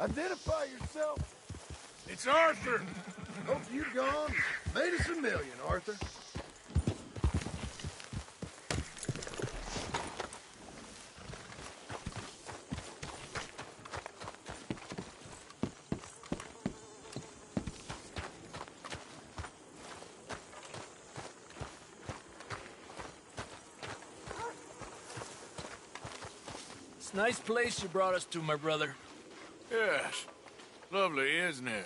Identify yourself. It's Arthur. Hope you gone. Made us a million, Arthur. It's a nice place you brought us to, my brother. Yes. Lovely, isn't it?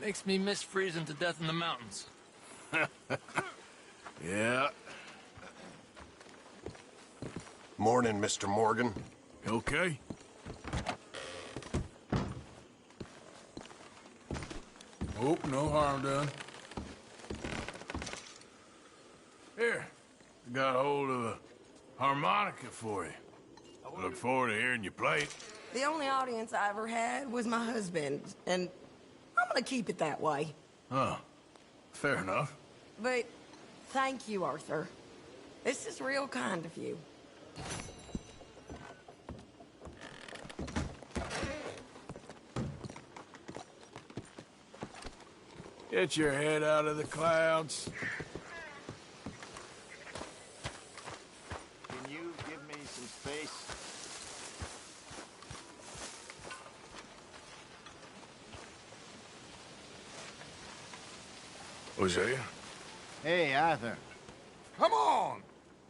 Makes me miss freezing to death in the mountains. Yeah. Morning, Mr. Morgan. You okay? Oh, no harm done. Here, I got a hold of a harmonica for you. I look forward to hearing you play it. The only audience I ever had was my husband, and I'm gonna keep it that way. Huh. Fair enough. But thank you, Arthur. This is real kind of you. Get your head out of the clouds. Can you give me some space? Hosea? Hey, Arthur. Come on!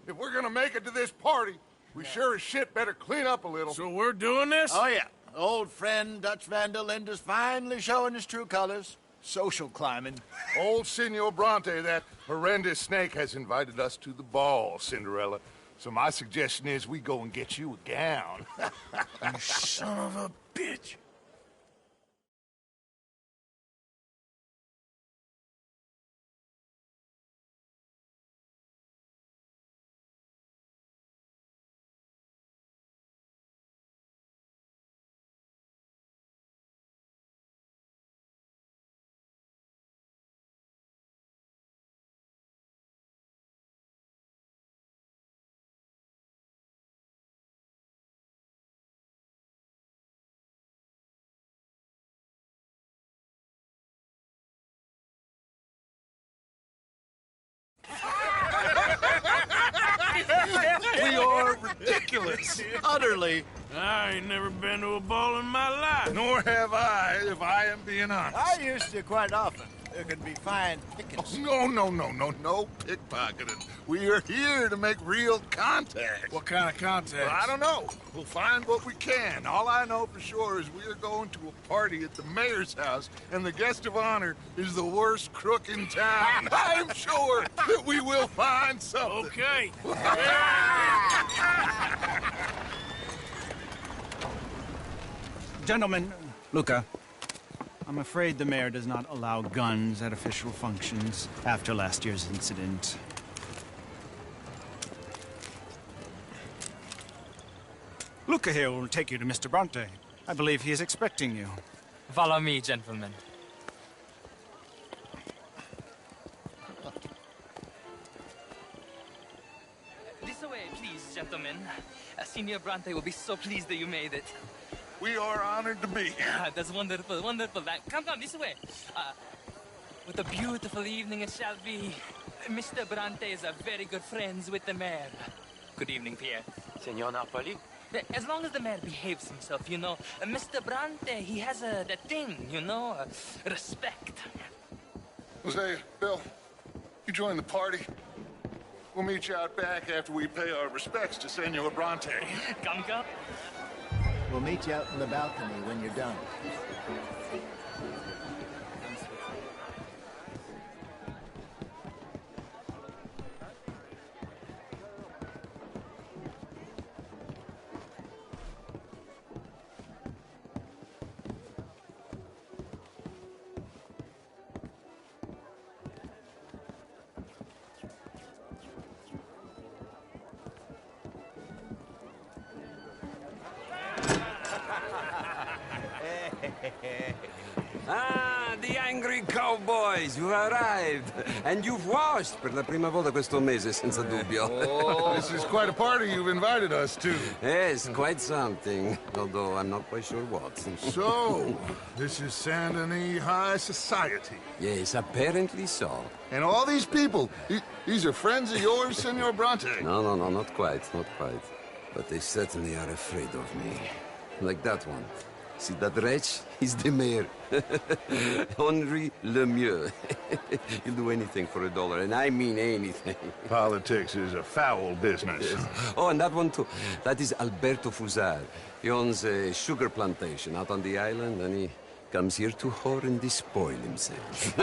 If we're gonna make it to this party, we sure as shit better clean up a little. So we're doing this? Oh, yeah. Old friend Dutch Van der Linde's finally showing his true colors. Social climbing. Old Senor Bronte, that horrendous snake, has invited us to the ball, Cinderella. So my suggestion is we go and get you a gown. You son of a bitch. We are ridiculous. Utterly. I ain't never been to a ball in my life. Nor have I, if I am being honest. I used to quite often. There could be fine pickings. No pickpocketing. We are here to make real contact. What kind of contact? Well, I don't know. We'll find what we can. All I know for sure is we are going to a party at the mayor's house, and the guest of honor is the worst crook in town. I'm sure that we will find something. Okay. Gentlemen, Luca, I'm afraid the mayor does not allow guns at official functions after last year's incident. Luca here will take you to Mr. Bronte. I believe he is expecting you. Follow me, gentlemen. This way, please, gentlemen. Senior Bronte will be so pleased that you made it. We are honored to be here. That's wonderful, wonderful. Come, this way. What a beautiful evening it shall be. Mr. Bronte is very good friends with the mayor. Good evening, Pierre. Senor Napoli? As long as the mayor behaves himself, you know. Mr. Bronte, he has that thing, you know, respect. Hosea, Bill, you join the party. We'll meet you out back after we pay our respects to Senor Bronte. Come. We'll meet you out in the balcony when you're done. Ah, the angry cowboys, you've arrived. And you've washed per la prima volta questo mese, senza dubbio. This is quite a party you've invited us to. Yes, quite something. Although I'm not quite sure what. So, this is Saint Denis High Society. Yes, apparently so. And all these people, these are friends of yours, Senor Bronte? No, not quite, not quite. But they certainly are afraid of me. Like that one. See that wretch? He's the mayor. Henri Lemieux. He'll do anything for $1, and I mean anything. Politics is a foul business. Yes. Oh, and that one too. That is Alberto Fusar. He owns a sugar plantation out on the island, and he comes here to whore and despoil himself.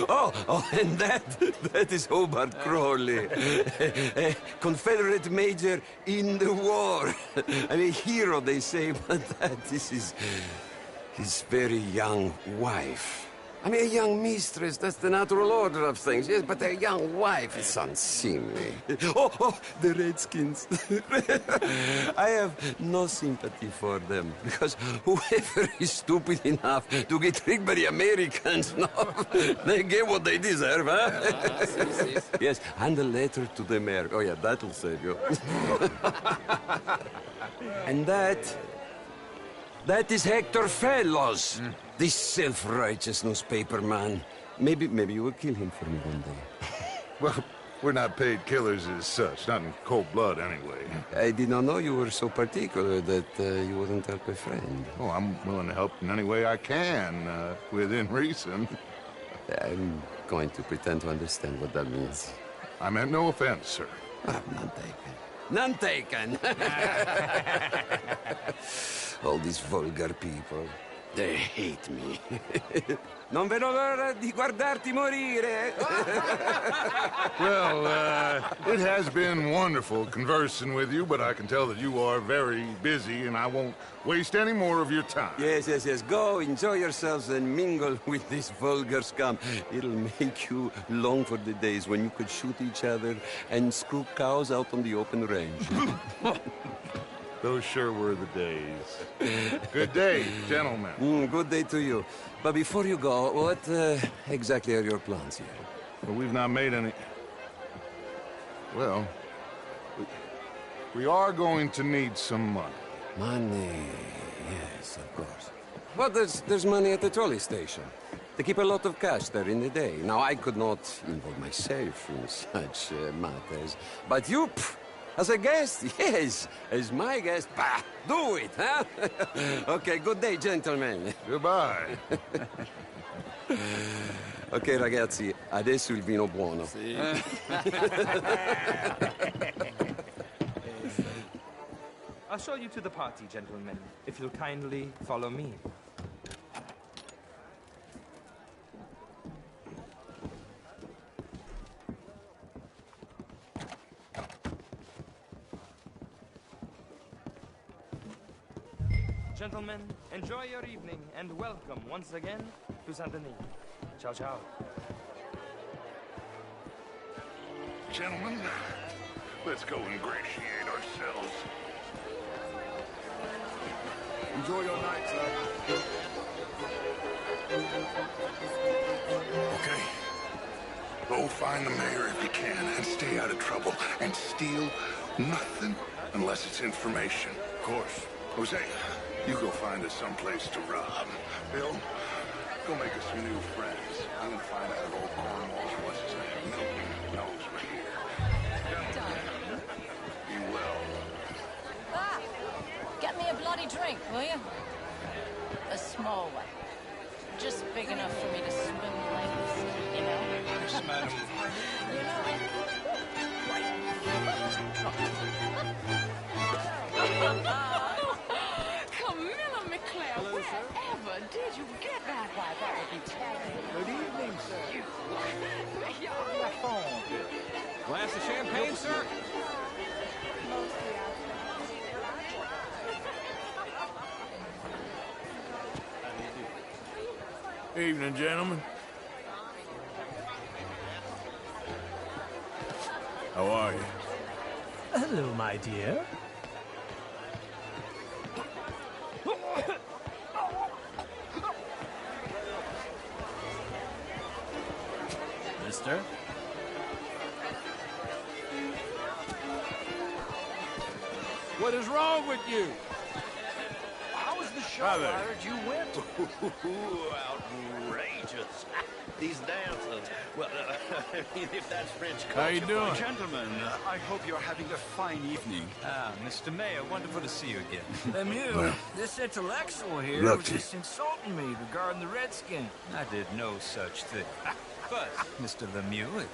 Oh, and that is Hobart Crawley, a Confederate major in the war. I mean, hero, they say, but that is his very young wife. I mean, a young mistress, that's the natural order of things, yes, but a young wife is unseemly. Oh, the Redskins. I have no sympathy for them, because whoever is stupid enough to get tricked by the Americans, no, they get what they deserve, huh? Yes, and a letter to the mayor. Oh, yeah, that'll save you. And that is Hector Fellows. This self-righteous newspaper man. Maybe you will kill him for me one day. Well, we're not paid killers as such, not in cold blood anyway. I did not know you were so particular that you wouldn't help a friend. Oh, I'm willing to help in any way I can, within reason. I'm going to pretend to understand what that means. I meant no offense, sir. None taken. None taken! All these vulgar people. They hate me. Non vedo l'ora di guardarti morire. Well, it has been wonderful conversing with you, but I can tell that you are very busy, and I won't waste any more of your time. Yes. Go, enjoy yourselves, and mingle with this vulgar scum. It'll make you long for the days when you could shoot each other and screw cows out on the open range. Those sure were the days. Good day, gentlemen. Good day to you. But before you go, what exactly are your plans here? Well, we've not made any... Well, we are going to need some money. Money, yes, of course. But there's money at the trolley station. They keep a lot of cash there in the day. Now, I could not involve myself in such matters. But you... As a guest? Yes. As my guest? Bah, do it, huh? Okay, good day, gentlemen. Goodbye. Ok, ragazzi, adesso il vino buono. Sì. I'll show you to the party, gentlemen, if you'll kindly follow me. Gentlemen, enjoy your evening and welcome once again to Saint Denis. Ciao, ciao. Gentlemen, let's go ingratiate ourselves. Enjoy your night, sir. Okay. Go find the mayor if you can and stay out of trouble. And steal nothing unless it's information. Of course. Jose, you go find us someplace to rob. Bill, go make us some new friends. I'm gonna find out if old Cornwall's what's his name. Milton knows we're here. Gentlemen, be well. Ah, get me a bloody drink, will you? A small one. Just big enough for me to swim lanes, you know? Yes, madam. You know? Camilla McClare, wherever did you get that? Why, that would be terrible. Good evening, sir. Glass of champagne, sir? Evening, gentlemen. How are you? Hello, my dear. mister. What is wrong with you? How was the show? Hi there. I heard you went. Outrageous. These dancers. Well, if that's French culture. How you doing? Gentlemen, I hope you're having a fine evening. Ah, Mr. Mayor, wonderful to see you again. Lemieux, Well, this intellectual here lucky. was just insulting me regarding the Redskins. I did no such thing. But, Mr. Lemieux,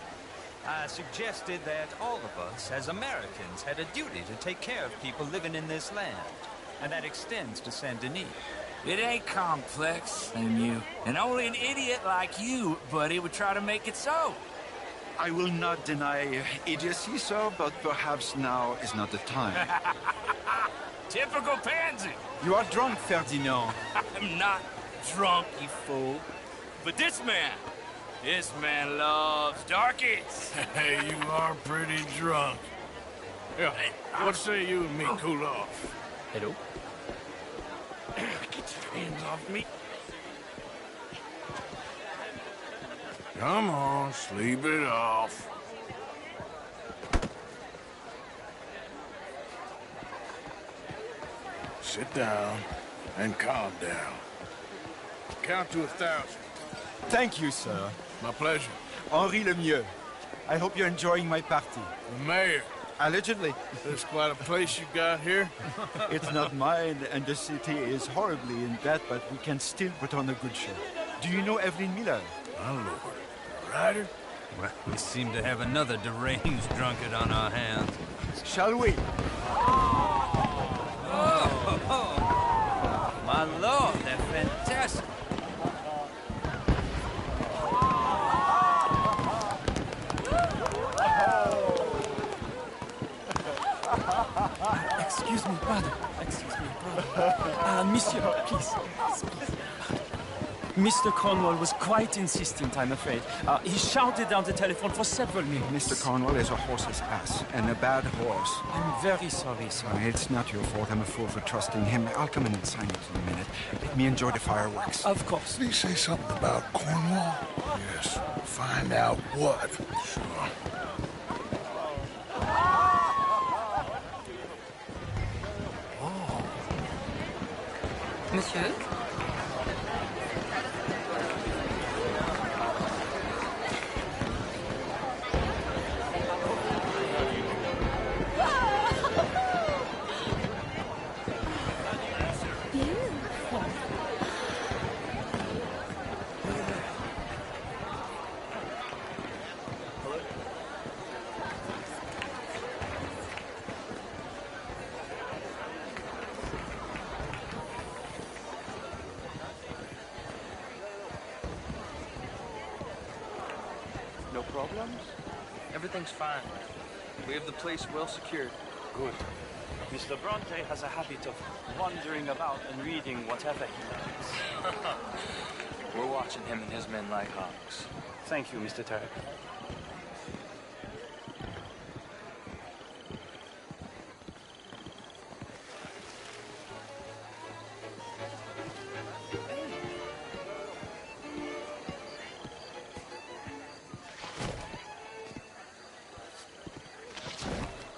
I suggested that all of us, as Americans, had a duty to take care of people living in this land. And that extends to Saint Denis. It ain't complex, Lemieux. And only an idiot like you, buddy, would try to make it so. I will not deny idiocy, sir, but perhaps now is not the time. Typical pansy. You are drunk, Ferdinand. I'm not drunk, you fool. But this man loves darkies. Hey, you are pretty drunk. Yeah, what say you and me cool off? Hello? Get your hands off me. Come on, sleep it off. Sit down and calm down. Count to 1,000. Thank you, sir. My pleasure. Henri Lemieux. I hope you're enjoying my party. The mayor. Allegedly. There's quite a place you got here. It's not mine, and the city is horribly in debt, but we can still put on a good show. Do you know Evelyn Miller? My lord. Ryder? Well, we seem to have another deranged drunkard on our hands. Shall we? Oh, my lord, they're fantastic. Excuse me, brother. Excuse me, brother. Monsieur, please. Mr. Cornwall was quite insistent, I'm afraid. He shouted down the telephone for several minutes. Mr. Cornwall is a horse's ass, and a bad horse. I'm very sorry, sir. It's not your fault. I'm a fool for trusting him. I'll come in and sign it in a minute. Let me enjoy the fireworks. Of course. Did he say something about Cornwall? Yes. Find out what. Sure. Monsieur? No problems? Everything's fine. We have the place well secured. Good. Mr. Bronte has a habit of wandering about and reading whatever he likes. We're watching him and his men like hawks. Thank you, Mr. Tarek.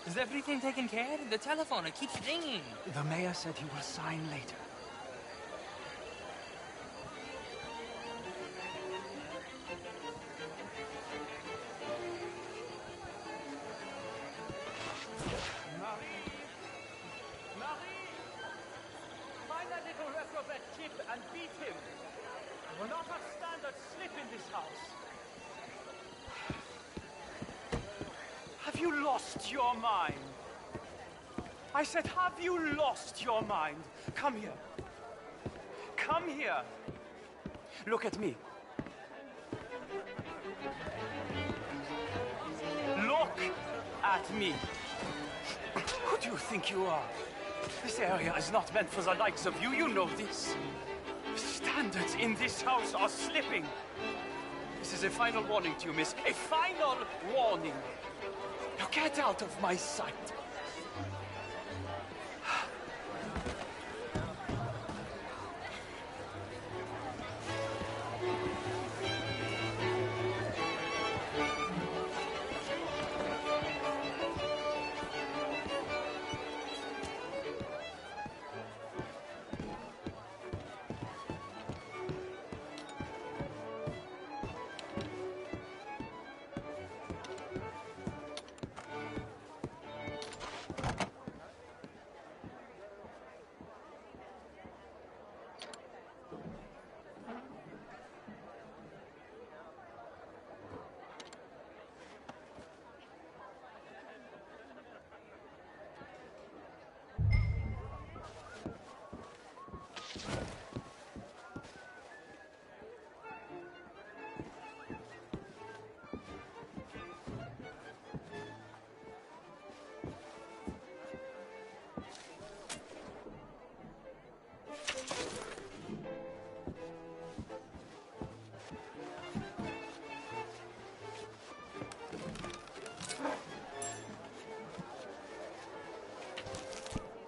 Is everything taken care of? The telephone, it keeps ringing. The mayor said he will sign later. Find that little reprobate Chip and beat him. We're not a standard slip in this house. Have you lost your mind? I said, have you lost your mind? Come here. Come here. Look at me. Look at me. Who do you think you are? This area is not meant for the likes of you. You know this. Standards in this house are slipping. This is a final warning to you, miss. A final warning. Now get out of my sight.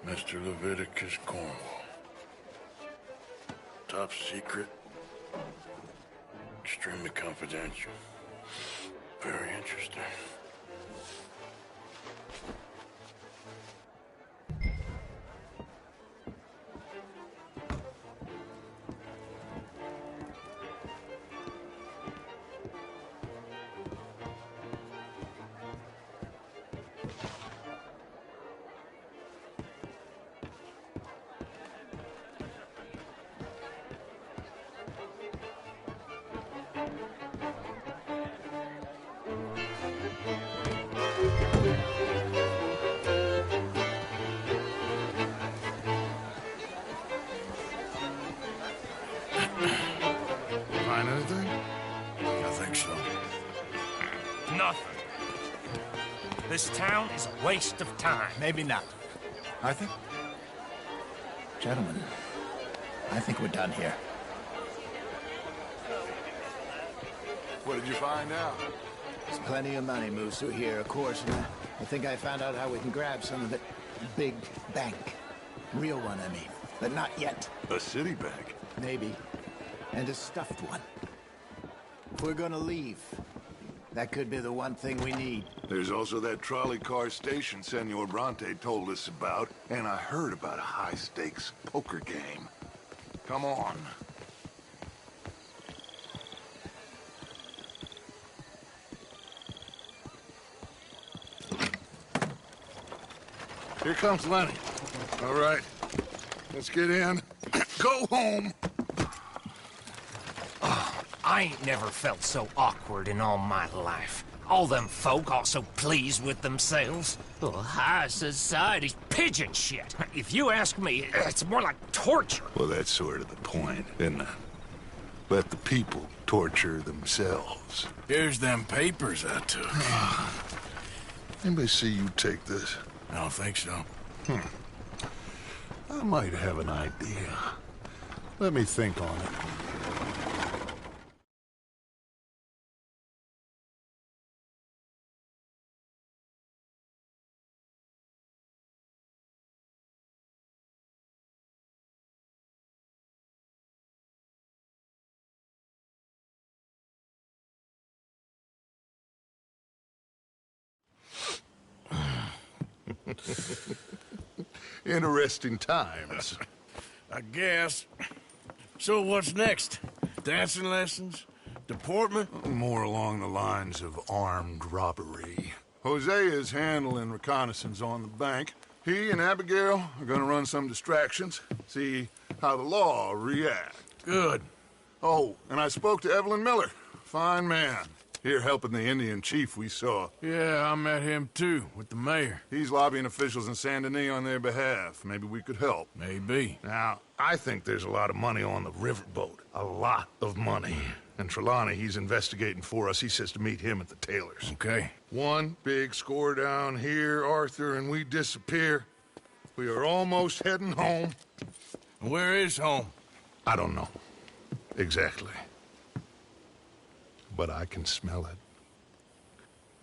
Mr. Leviticus Cornwall. Top secret. Extremely confidential. Very interesting. Find anything? I think so. Nothing. This town is a waste of time. Maybe not. Arthur? Gentlemen, I think we're done here. What did you find out? There's plenty of money moves through here, of course, and I think I found out how we can grab some of it. Big bank. Real one, I mean. But not yet. A city bank? Maybe. And a stuffed one. If we're gonna leave, that could be the one thing we need. There's also that trolley car station Senor Bronte told us about, and I heard about a high-stakes poker game. Come on. Here comes Lenny. All right, let's get in. Go home. I ain't never felt so awkward in all my life. All them folk all so pleased with themselves. Oh, high society's pigeon shit. If you ask me, it's more like torture. Well, that's sort of the point, isn't it? Let the people torture themselves. Here's them papers I took. Anybody see you take this? I don't think so. I might have an idea. Let me think on it. Interesting times. I guess. So what's next? Dancing lessons? Deportment? More along the lines of armed robbery. Jose is handling reconnaissance on the bank. He and Abigail are gonna run some distractions, see how the law reacts. Good. Oh, and I spoke to Evelyn Miller. Fine man. Here helping the Indian chief we saw. Yeah, I met him too, with the mayor. He's lobbying officials in Saint Denis on their behalf. Maybe we could help. Maybe. Now, I think there's a lot of money on the riverboat. A lot of money. And Trelawney, he's investigating for us. He says to meet him at the Taylor's. Okay. One big score down here, Arthur, and we disappear. We are almost heading home. Where is home? I don't know. Exactly. But I can smell it.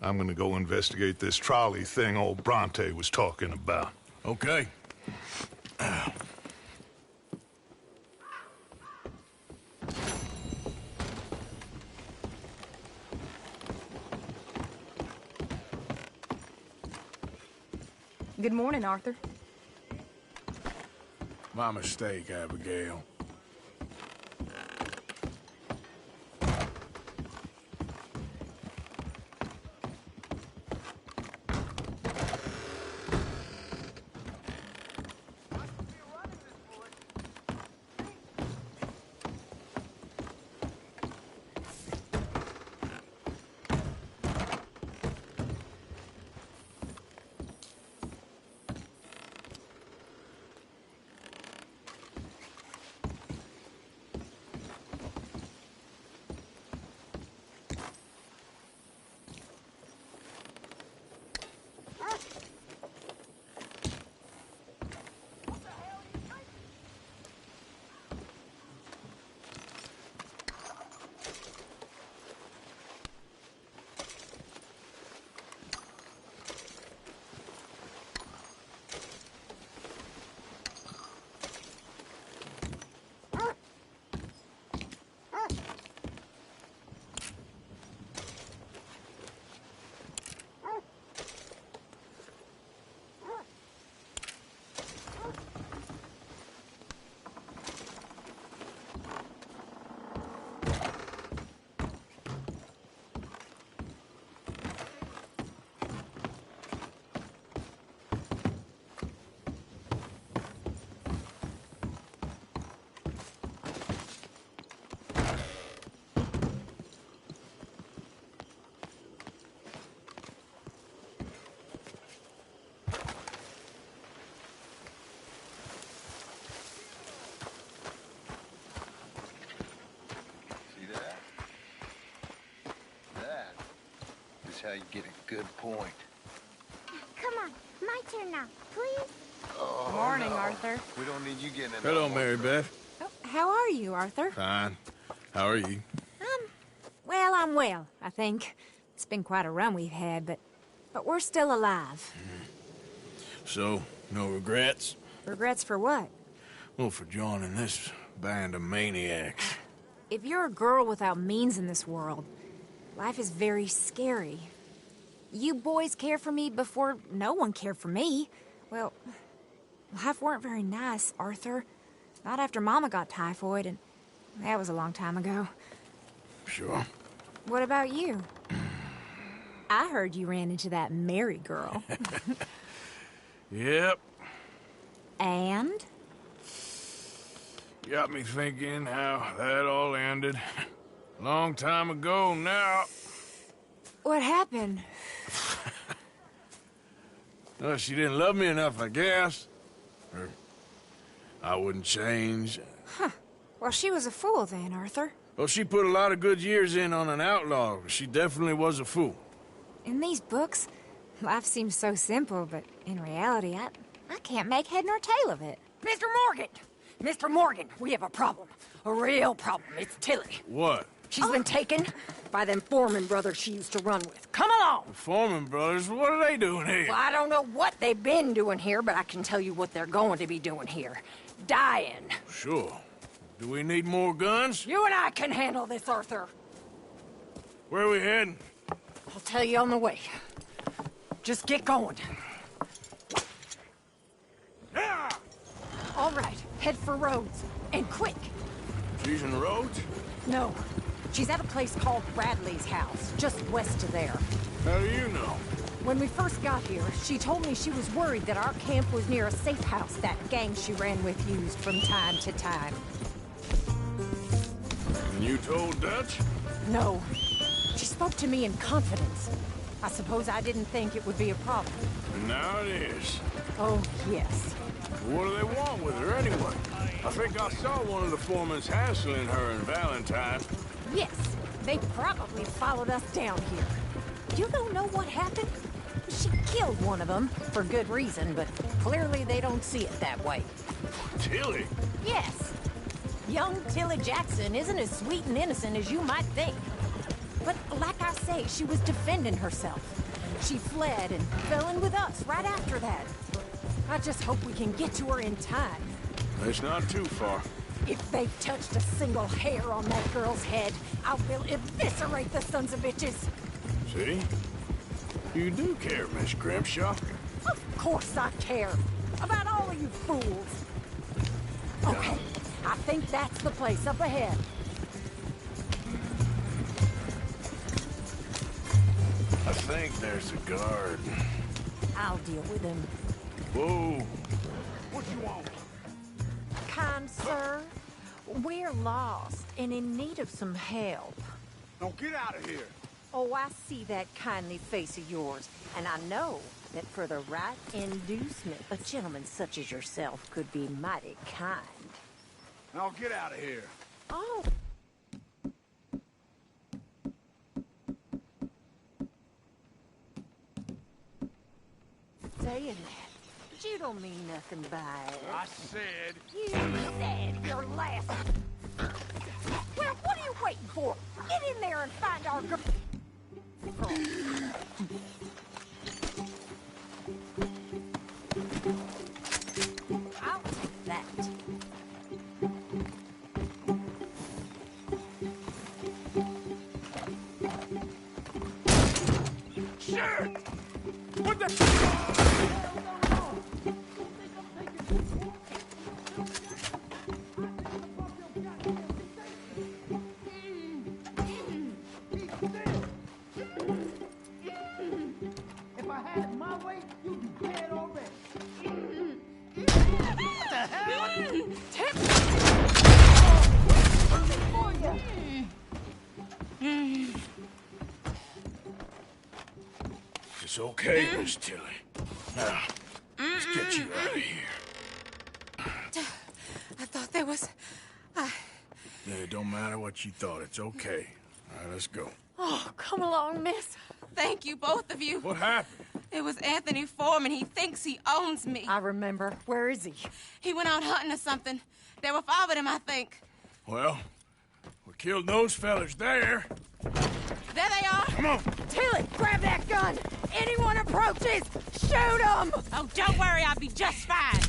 I'm gonna go investigate this trolley thing old Bronte was talking about. Okay. Good morning, Arthur. My mistake, Abigail. how you get a good point. Come on, my turn now, please. Oh, Morning, no. Arthur. We don't need you getting in Hello, that Mary one. Beth. Oh, how are you, Arthur? Fine. How are you? Well, I'm well, I think. It's been quite a run we've had, but we're still alive. So, no regrets? Regrets for what? Well, for joining this band of maniacs. If you're a girl without means in this world, life is very scary. You boys cared for me before no one cared for me. Well, life weren't very nice, Arthur. Not after Mama got typhoid, and that was a long time ago. Sure. What about you? I heard you ran into that Mary girl. Yep. And? Got me thinking how that all ended. Long time ago now. What happened? Well, she didn't love me enough, I guess. Or I wouldn't change. Huh. Well, she was a fool then, Arthur. Well, she put a lot of good years in on an outlaw. She definitely was a fool. In these books, life seems so simple, but in reality, I can't make head nor tail of it. Mr. Morgan! Mr. Morgan, we have a problem. A real problem. It's Tilly. What? She's been taken by them Foreman brothers she used to run with. Come along! The Foreman brothers? What are they doing here? Well, I don't know what they've been doing here, but I can tell you what they're going to be doing here. Dying. Sure. Do we need more guns? You and I can handle this, Arthur. Where are we heading? I'll tell you on the way. Just get going. All right, head for Rhodes. And quick. She's in Rhodes? No. She's at a place called Bradley's house, just west of there. How do you know? When we first got here, she told me she was worried that our camp was near a safe house that gang she ran with used from time to time. And you told Dutch? No. She spoke to me in confidence. I suppose I didn't think it would be a problem. And now it is. Oh, yes. What do they want with her anyway? I think I saw one of the foremans hassling her and Valentine. Yes, they probably followed us down here. You don't know what happened? She killed one of them, for good reason, but clearly they don't see it that way. Tilly? Yes. Young Tilly Jackson isn't as sweet and innocent as you might think. But like I say, she was defending herself. She fled and fell in with us right after that. I just hope we can get to her in time. It's not too far. If they've touched a single hair on that girl's head, I will eviscerate the sons of bitches. See? You do care, Miss Grimshaw. Of course I care. About all of you fools. Okay, I think that's the place up ahead. I think there's a guard. I'll deal with him. Whoa. What you want? Kind sir, we're lost and in need of some help. Now get out of here. Oh, I see that kindly face of yours, and I know that for the right inducement, a gentleman such as yourself could be mighty kind. Now get out of here. Oh. Saying that, but you don't mean nothing by it. I said... You said your last... Well, what are you waiting for? Get in there and find our girl. I'll take that. Shit! What the... If I had it my way, you'd be dead already. What the hell? It's okay, Miss Tilly. Now, let's get you out of here. I thought there was... Yeah, it don't matter what you thought. It's okay. All right, let's go. Oh, come along, miss. thank you, both of you. What happened? It was Anthony Foreman. He thinks he owns me. I remember. Where is he? He went out hunting or something. There were 5 of them, I think. Well, we killed those fellas there. There they are. Come on. Tilly, grab that gun. Anyone approaches, shoot them. Oh, don't worry. I'll be just fine.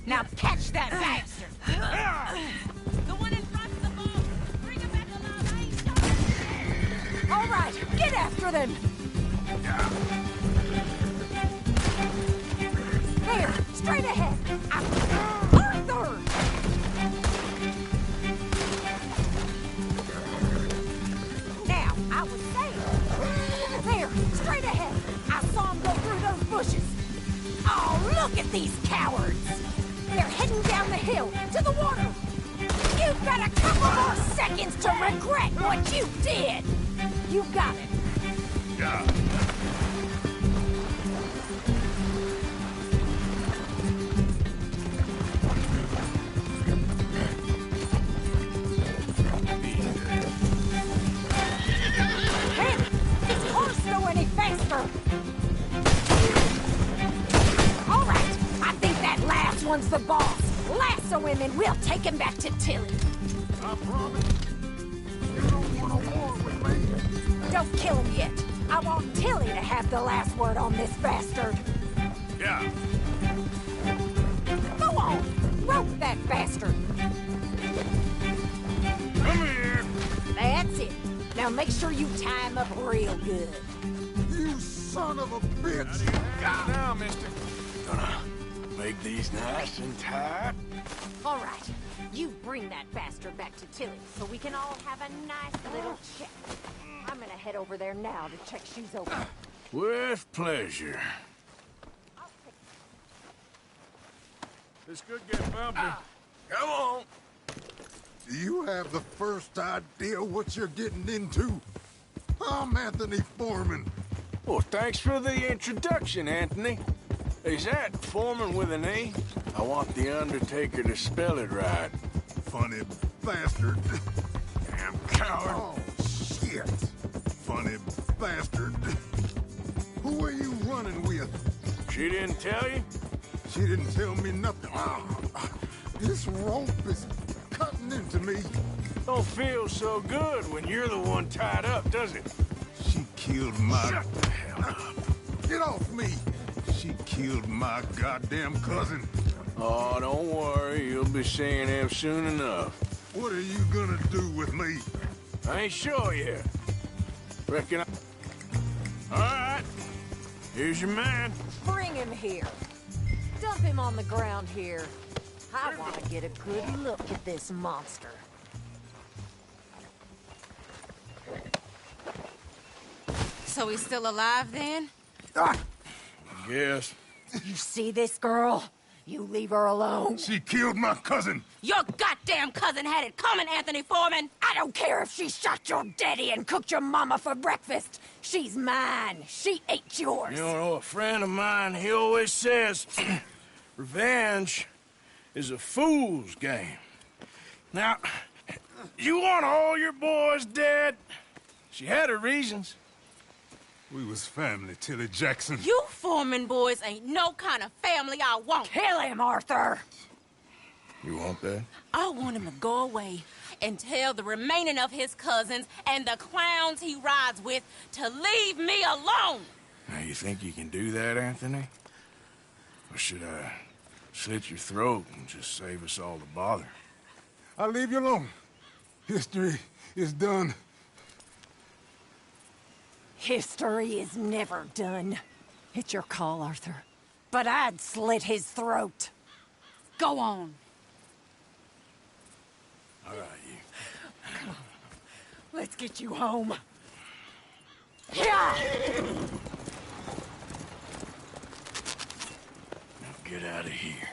Now catch that bastard. The one in front of the boat. Bring him back alive. I ain't shot. All right, get after them. There, straight ahead. Arthur! Now, I was saying. There, straight ahead. I saw him go through those bushes. Oh, look at these cowards. They're heading down the hill to the water. You've got a couple more seconds to regret what you did. You got it. Yeah. This horse go any faster. All right, I think that last one's the boss. Lasso him and we'll take him back to Tilly. I promise you don't want to war with me. Don't kill him yet. I want Tilly to have the last word on this bastard. Yeah. Go on, rope that bastard. Come here. That's it. Now make sure you tie him up real good. You son of a bitch! Now, mister. Gonna make these nice and tight. All right, you bring that bastard back to Tilly so we can all have a nice little chat. I'm gonna head over there now to check she's open. With pleasure. This could get bumpy. Come on. Do you have the first idea what you're getting into? I'm Anthony Foreman. Well, thanks for the introduction, Anthony. Is that Foreman with an E? I want the Undertaker to spell it right. Funny bastard. Damn coward. Oh, shit. Funny bastard. Who are you running with? She didn't tell you? She didn't tell me nothing. This rope is cutting into me. Don't feel so good when you're the one tied up, does it? She killed my... Shut the hell up. Get off me! She killed my goddamn cousin. Oh, don't worry. You'll be seeing him soon enough. What are you gonna do with me? I ain't sure yet. Reckon I... All right. Here's your man. Bring him here. Dump him on the ground here. I want to get a good look at this monster. So he's still alive then? Yes. You see this girl? You leave her alone. She killed my cousin. Your goddamn cousin had it coming, Anthony Foreman. I don't care if she shot your daddy and cooked your mama for breakfast. She's mine. She ate yours. You know, a friend of mine, he always says, revenge is a fool's game. Now, you want all your boys dead? She had her reasons. We was family, Tilly Jackson. You Foreman boys ain't no kind of family I want. Kill him, Arthur. You want that? I want him to go away and tell the remaining of his cousins and the clowns he rides with to leave me alone. Now, you think you can do that, Anthony? Or should I slit your throat and just save us all the bother? I'll leave you alone. History is done. History is never done. It's your call, Arthur. But I'd slit his throat. Go on. All right, you. Come on. Let's get you home. Yeah! Now get out of here.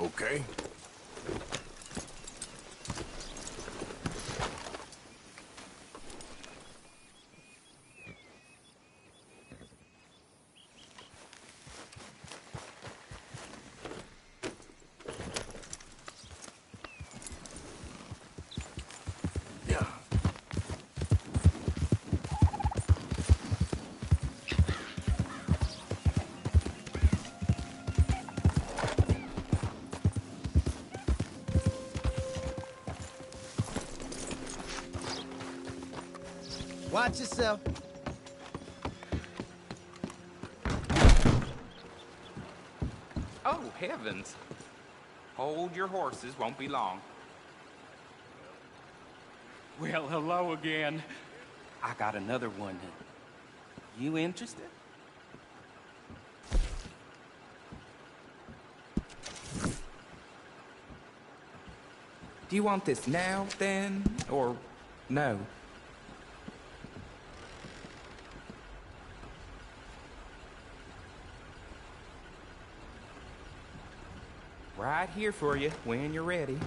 Okay. Watch yourself. Oh, heavens. Hold your horses, won't be long. Well, hello again. I got another one. You interested? Do you want this now, then, or no? Right here for you when you're ready.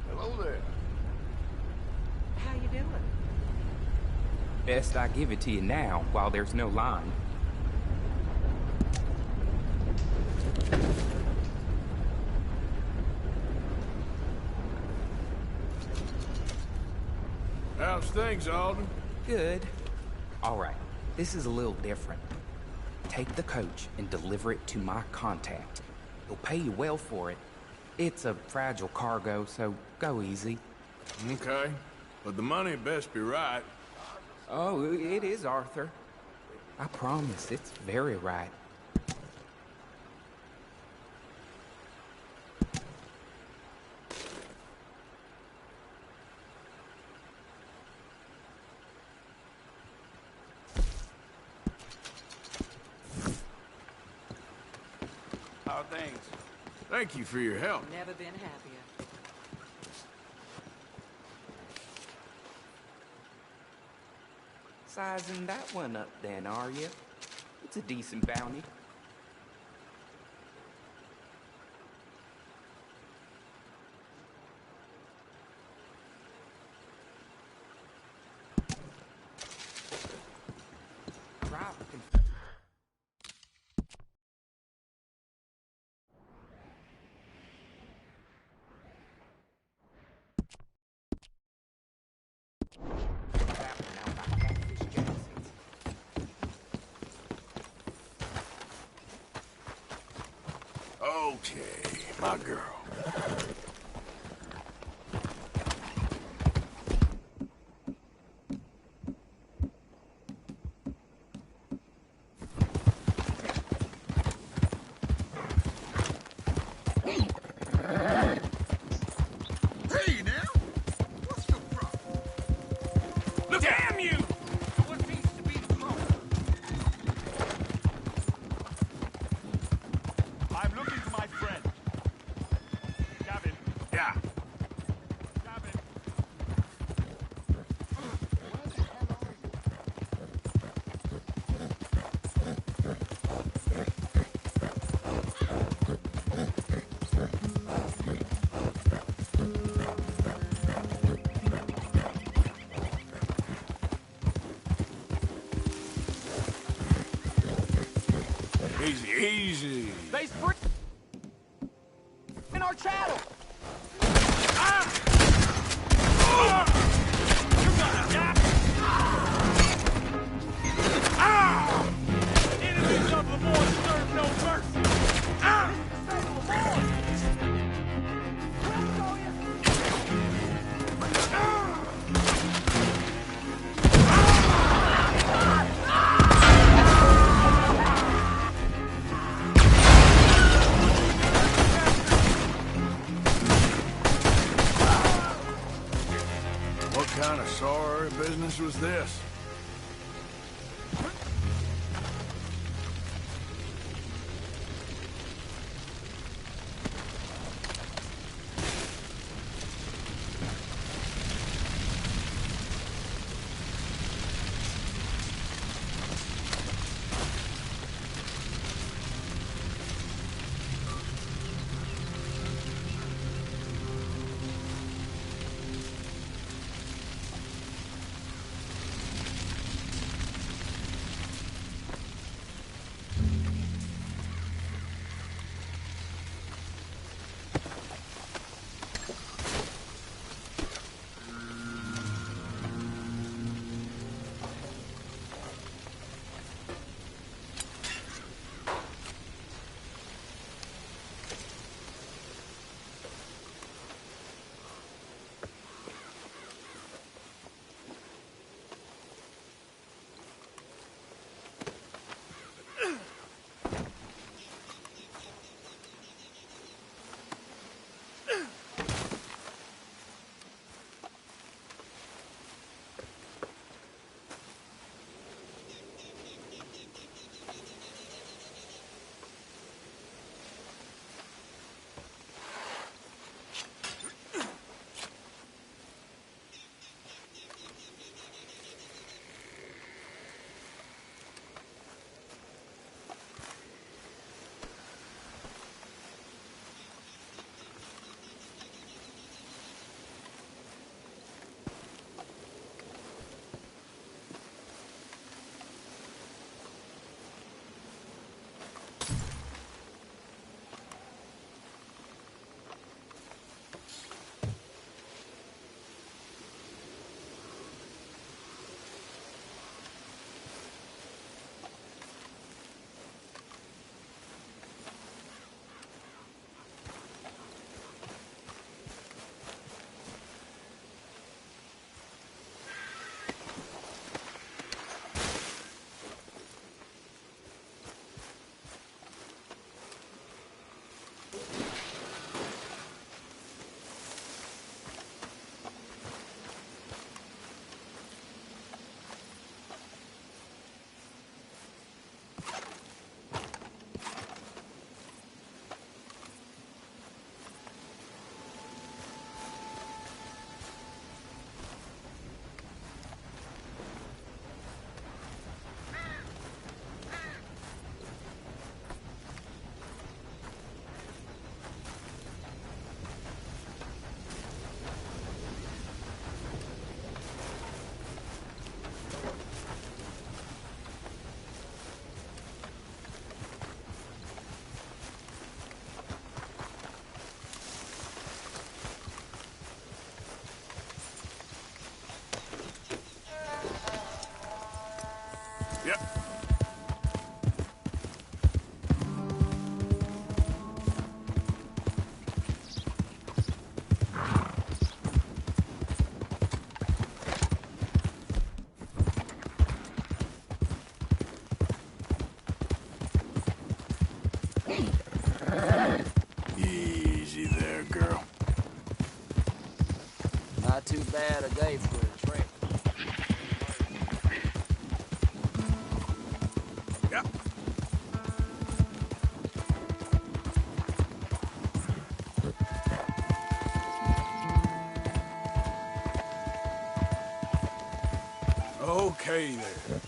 Hello there. How you doing? Best I give it to you now while there's no line. How's things, Alden? Good. All right, this is a little different. Take the coach and deliver it to my contact. He'll pay you well for it. It's a fragile cargo, so go easy. Okay, but the money best be right. Oh, it is, Arthur. I promise, it's very right. How are things? Thank you for your help. Never been happier. Sizing that one up then, are you? It's a decent bounty. Okay, my girl. Hey, now! What's the problem? Look, damn you! What seems to be the trouble? I'm looking for my friend. Gavin. Yeah. Gavin. Easy, easy. They spring in our channel. You're gonna die. Enemies of Lamore serve no mercy. What kind of sorry business was this? Yep. Easy there, girl. Not too bad a day for a trip. Yep. Okay there.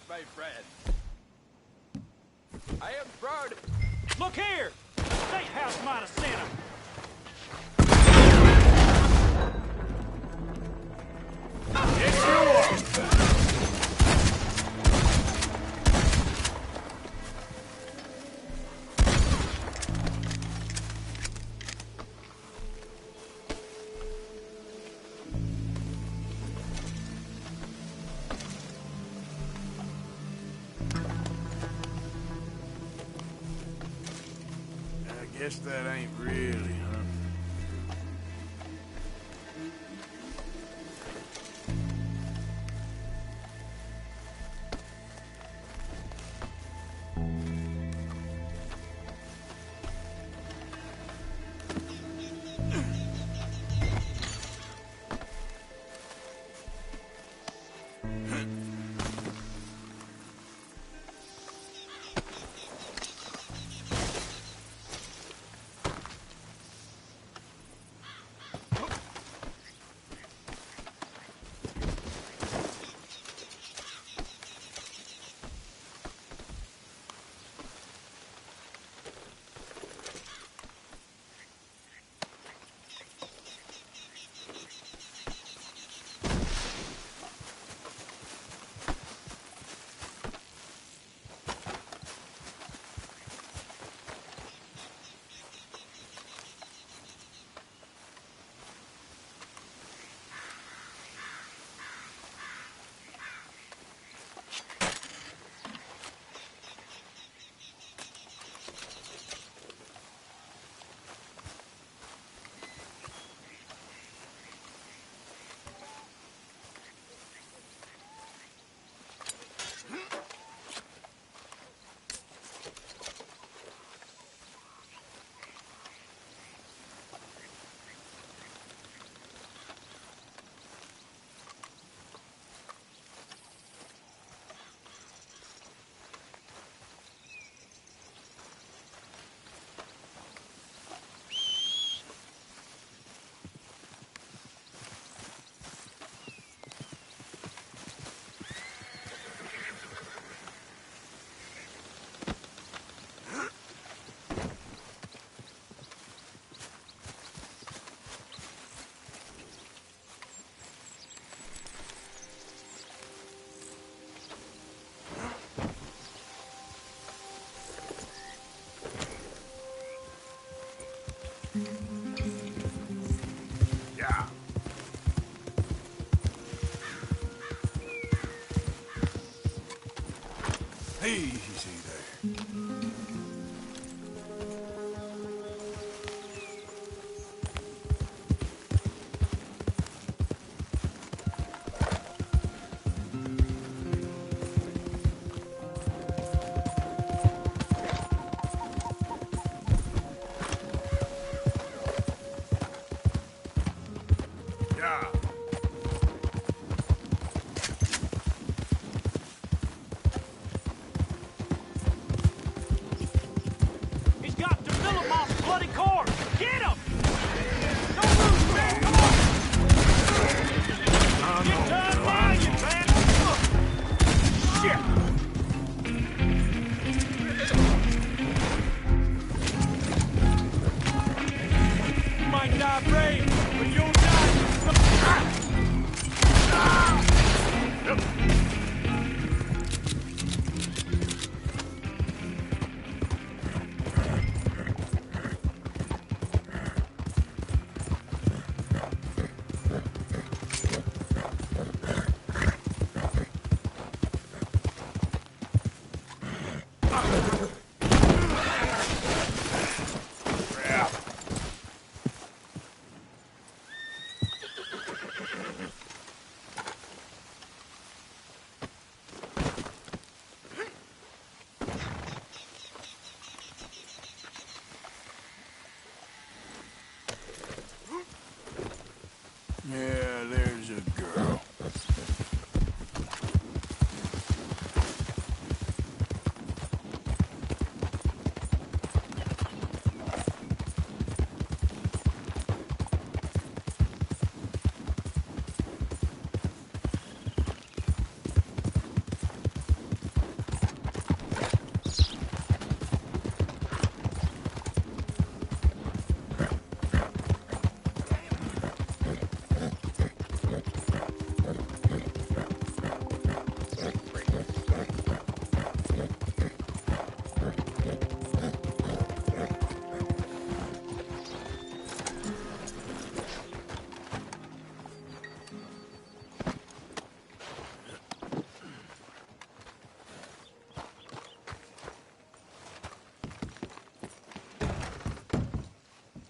My friend. I am proud. Look here! The State House might have sent him. Yes, you are. Guess that ain't really, huh? Yeah. Easy there. Yeah. He's got the Millimob's bloody cord! Get him! Don't lose, man! Come on! Get done now, you bastard! Shit! You might die brave, but you'll die... Yeah, there's a girl.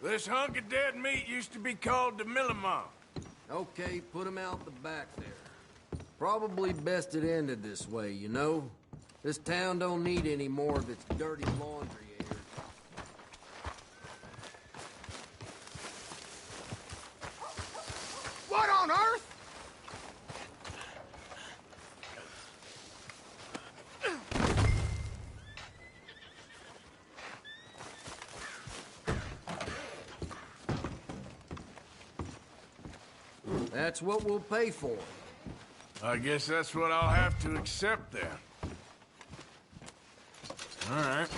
This hunk of dead meat used to be called the Millimont. Okay, put him out the back there. Probably best it ended this way, you know? This town don't need any more of its dirty laundry airs. What on earth? That's what we'll pay for. I guess that's what I'll have to accept then. All right.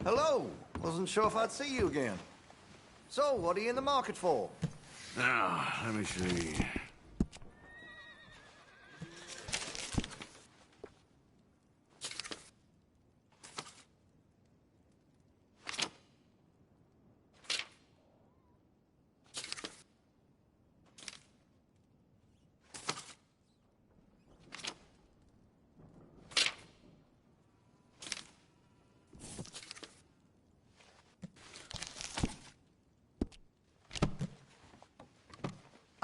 Hello. Wasn't sure if I'd see you again. So, what are you in the market for? Now, let me see.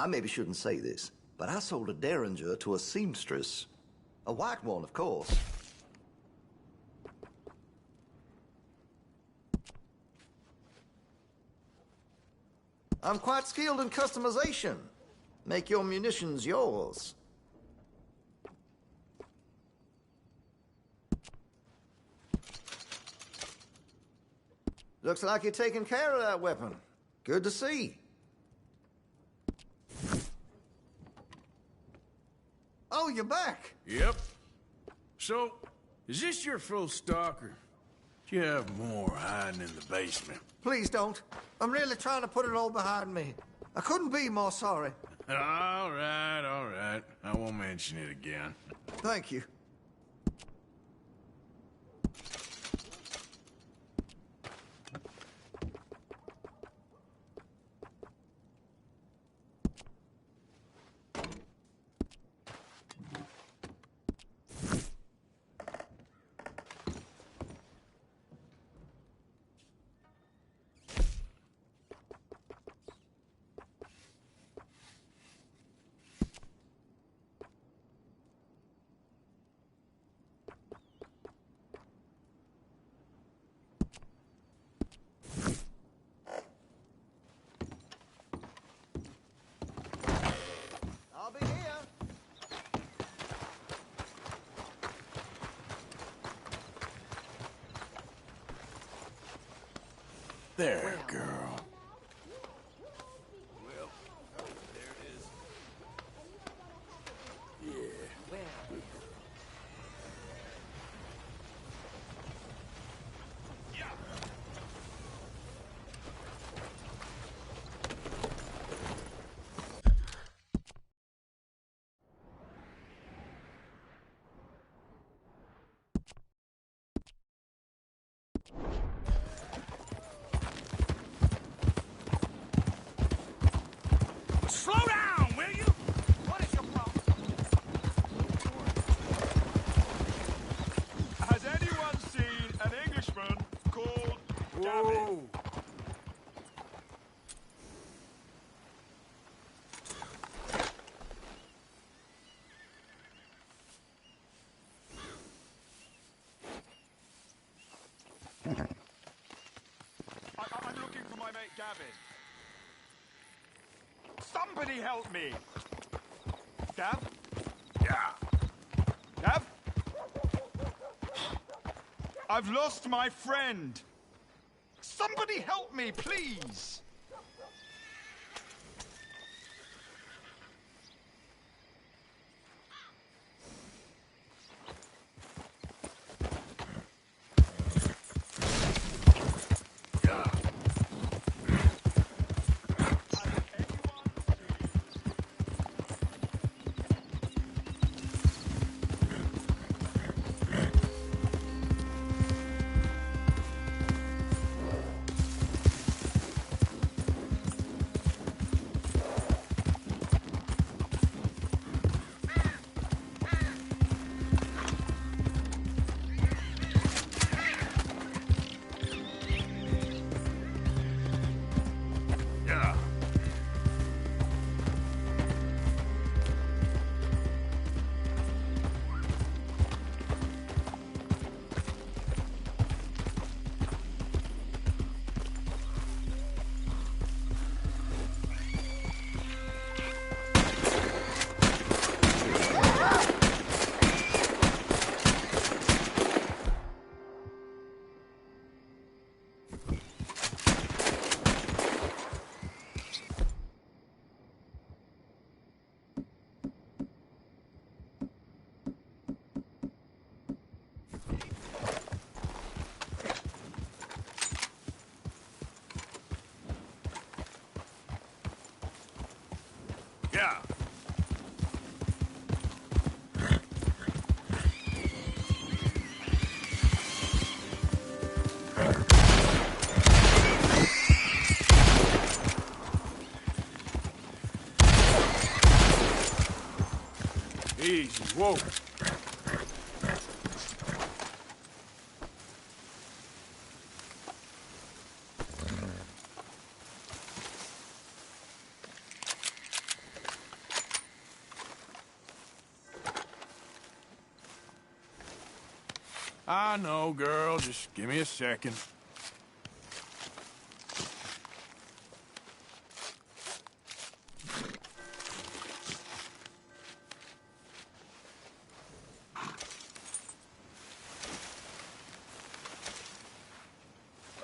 I maybe shouldn't say this, but I sold a derringer to a seamstress. A white one, of course. I'm quite skilled in customization. Make your munitions yours. Looks like you're taking care of that weapon. Good to see. Oh, you're back. Yep. So, is this your full stock, or You have more hiding in the basement. Please don't. I'm really trying to put it all behind me. I couldn't be more sorry. All right, all right. I won't mention it again. Thank you. I'll be here. There, girl. Well, there it is. Yeah. Slow down, will you? What is your problem? Has anyone seen an Englishman called Gavin? I'm looking for my mate Gavin. Somebody help me! Gav? Yeah. Gav? I've lost my friend! Somebody help me, please! Yeah. Easy, whoa. I know, girl. Just give me a second.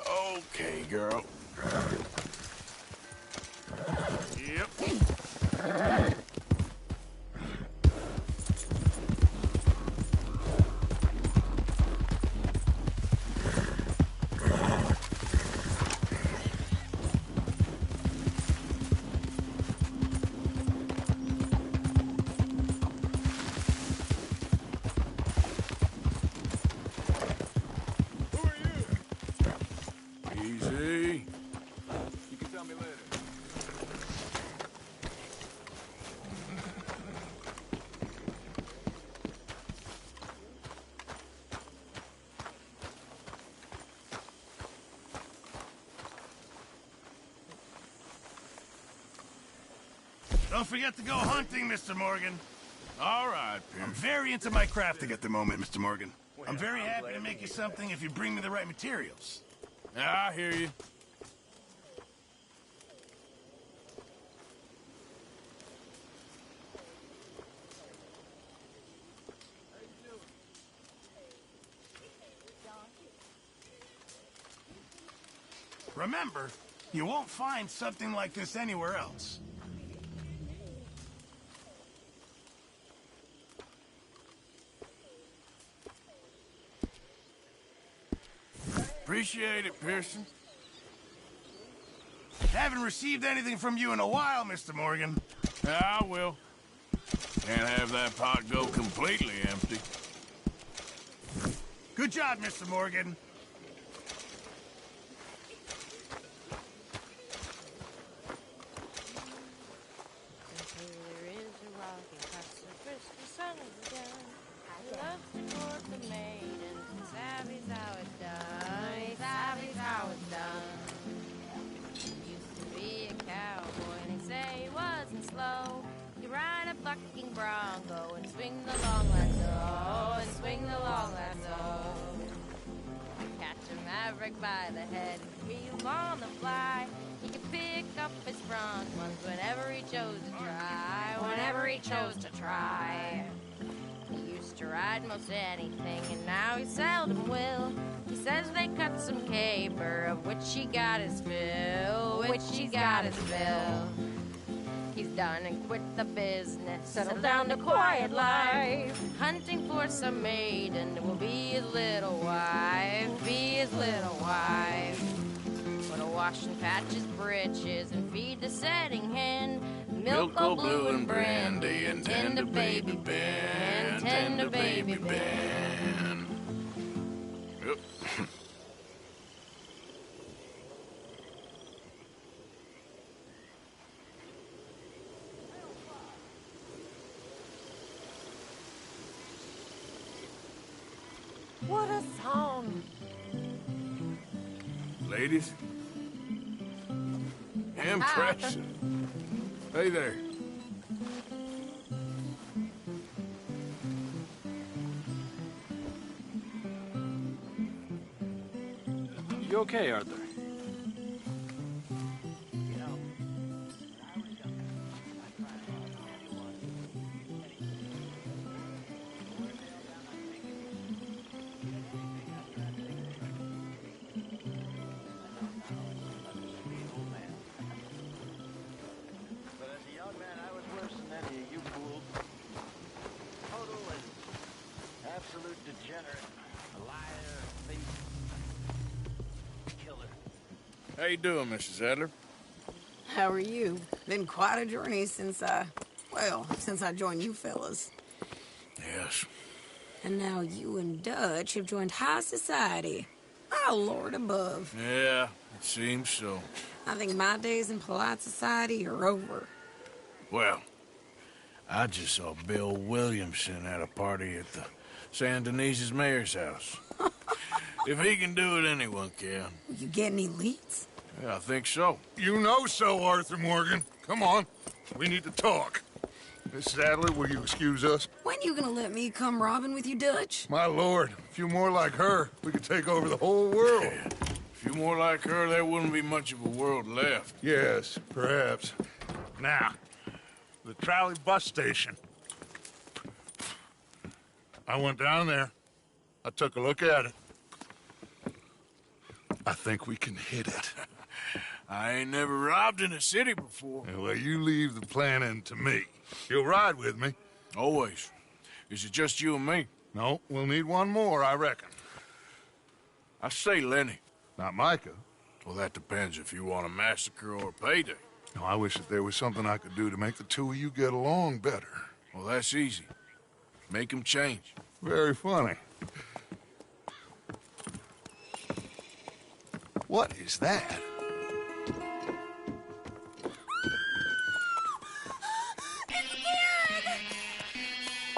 Okay, girl. Yep. Easy. You can tell me later. Don't forget to go hunting, Mr. Morgan. All right, Pierce. I'm very into my crafting at the moment, Mr. Morgan. I'm very happy to make you something if you bring me the right materials. I hear you. Remember, you won't find something like this anywhere else. Appreciate it, Pearson. Haven't received anything from you in a while, Mr. Morgan. I will. Can't have that pot go completely empty. Good job, Mr. Morgan. Bronco and swing the long lasso, and swing the long lasso. Catch a maverick by the head and wheel on the fly. He could pick up his front ones whenever he chose to try, whenever he chose to try. He used to ride most anything and now he seldom will. He says they cut some caper of which he got his fill, which he's got his fill. He's done and quit the business, settled down to quiet life, hunting for some maiden will be his little wife, be his little wife. Gonna wash and patch his britches and feed the setting hen, milk old blue and brandy, and tend a baby Ben, tend a baby Ben. Yep. What a song! Ladies? Impressive. Hey there. You okay, Arthur? How you doing, Mrs. Adler? How are you? Been quite a journey since I joined you fellas. Yes. And now you and Dutch have joined high society. Oh, Lord above. Yeah, it seems so. I think my days in polite society are over. Well, I just saw Bill Williamson at a party at the San Denise's mayor's house. If he can do it, anyone can. You get any leads? Yeah, I think so. You know so, Arthur Morgan. Come on. We need to talk. Mrs. Adler, will you excuse us? When you gonna let me come robbing with you, Dutch? My lord, a few more like her, we could take over the whole world. Yeah. A few more like her, there wouldn't be much of a world left. Yes, perhaps. Now, the trolley bus station. I went down there. I took a look at it. I think we can hit it. I ain't never robbed in a city before. Well, you leave the planning to me. You'll ride with me. Always. Is it just you and me? No, we'll need one more, I reckon. I say Lenny. Not Micah. Well, that depends if you want a massacre or a payday. No, I wish that there was something I could do to make the two of you get along better. Well, that's easy. Make them change. Very funny. What is that?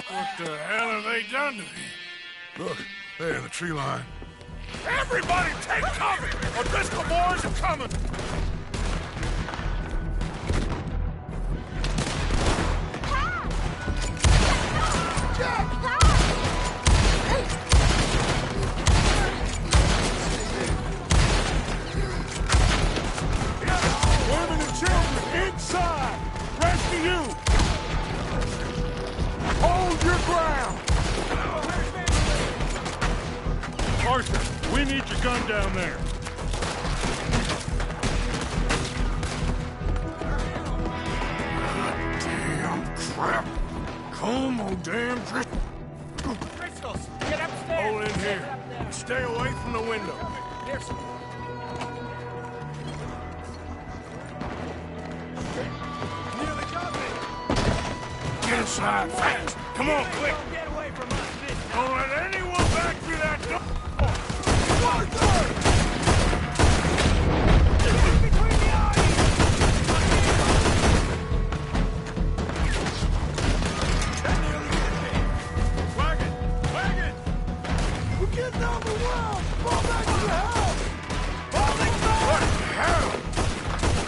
What the hell have they done to me? Look, there in the tree line. Everybody take cover! O'Driscoll boys are coming! Women and children inside! Rest of you! Hold your ground! Arthur, we need your gun down there. Damn crap! Come on, damn drink. Crystals, get upstairs. Hold in here. Stay away from the window. Here's Get inside fast. Come on, quick. Get away from us, bitch. Don't let anyone back through that door. Wagon! We're getting overwhelmed! Fall back to the house! Falling back! What the hell?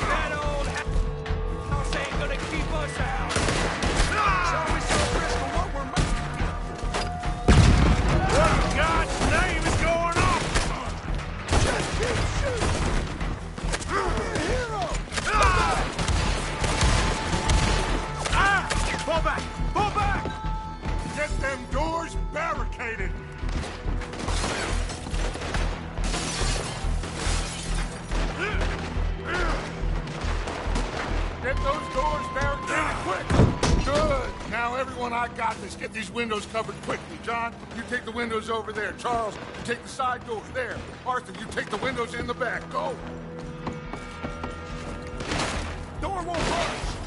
That old house ain't gonna keep us out. Shall we show Bristol what we're What in God's name is going on? Just keep shooting! You're a hero! Fall back! Fall back! Get them doors barricaded! Get those doors barricaded quick! Good! Now, everyone, I got this. Get these windows covered quickly. John, you take the windows over there. Charles, you take the side doors there. Arthur, you take the windows in the back. Go! Door won't budge!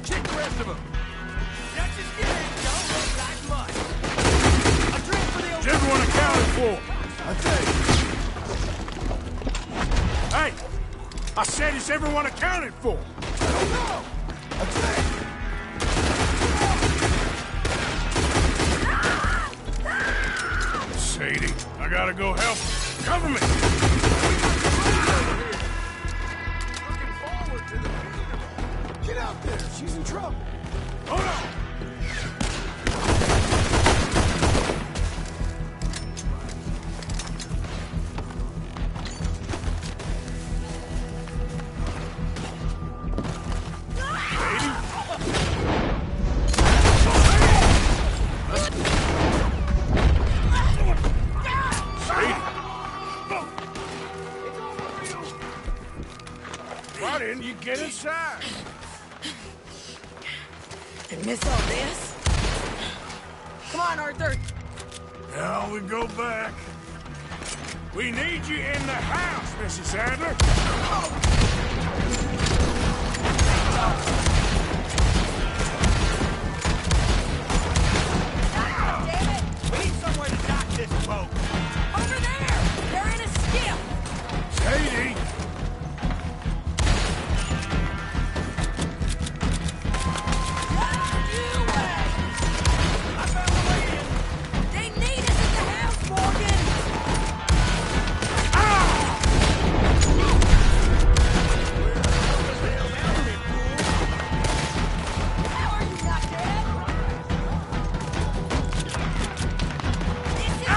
Check the rest of them. That's just getting don't look like much. A drink for the Is everyone accounted for? I take. Hey! I said, is everyone accounted for? I don't know. I take. Sadie, I gotta go help. Cover me! Looking forward to the funeral. Get out there. She's in trouble. Hold on! Why didn't you get inside? And miss all this? Come on, Arthur. Now we go back. We need you in the house, Mrs. Adler. We need somewhere to dock this boat. Over there! They're in a skiff! Sadie! They need us at the house, Morgan! How are you not dead? This is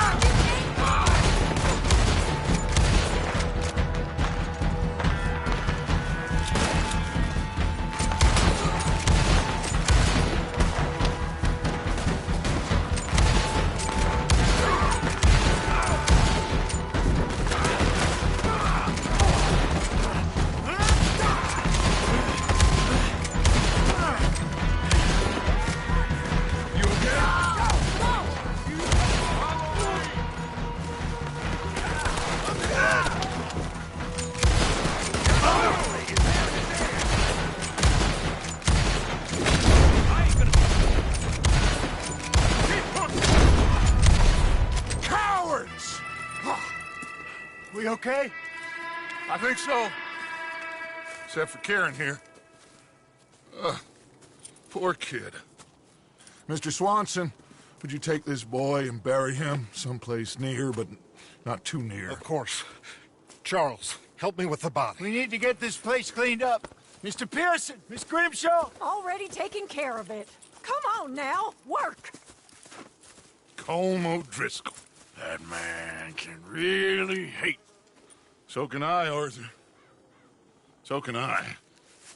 We okay? I think so. Except for Karen here. Poor kid. Mr. Swanson, would you take this boy and bury him someplace near, but not too near? Of course. Charles, help me with the body. We need to get this place cleaned up. Mr. Pearson, Miss Grimshaw. Already taking care of it. Come on now, work. Colm O'Driscoll. That man can really hate. So can I, Arthur. So can I.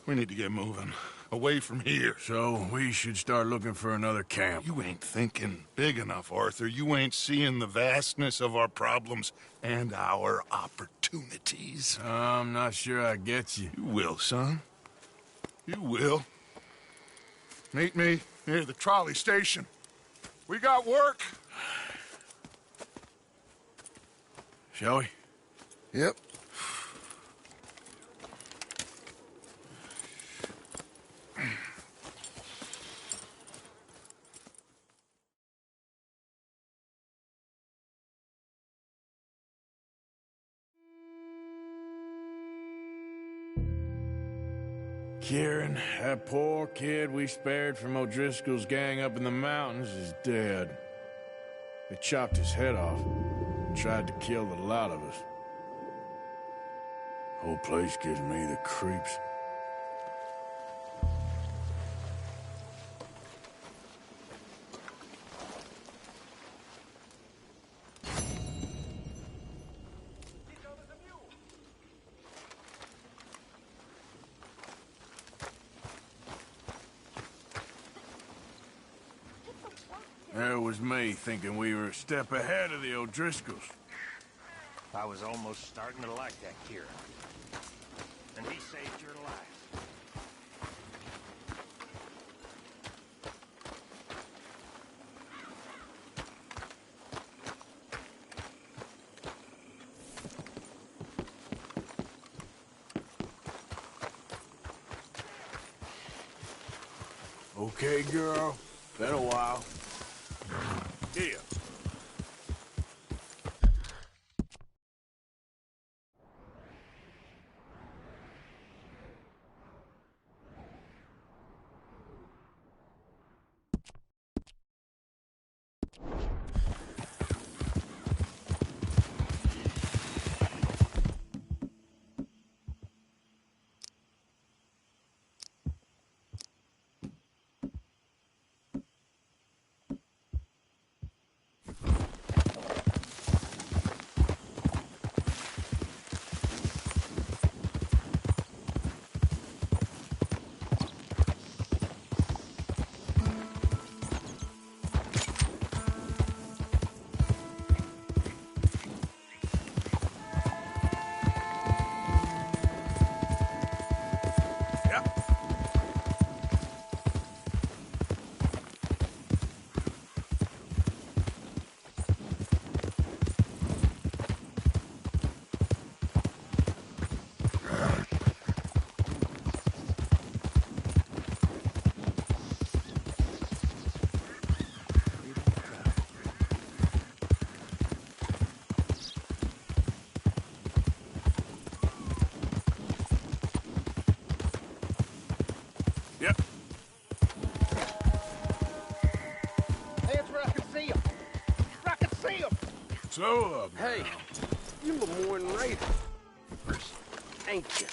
We need to get moving. Away from here. So we should start looking for another camp. You ain't thinking big enough, Arthur. You ain't seeing the vastness of our problems and our opportunities. I'm not sure I get you. You will, son. You will. Meet me near the trolley station. We got work. Shall we? Yep. Kieran, that poor kid we spared from O'Driscoll's gang up in the mountains is dead. They chopped his head off and tried to kill the lot of us. Whole place gives me the creeps. There was me thinking we were a step ahead of the O'Driscolls. I was almost starting to like that Kieran. And he saved your life. Okay, girl. Been a while. Here. So, hey, you Lemoyne Raiders, ain't you?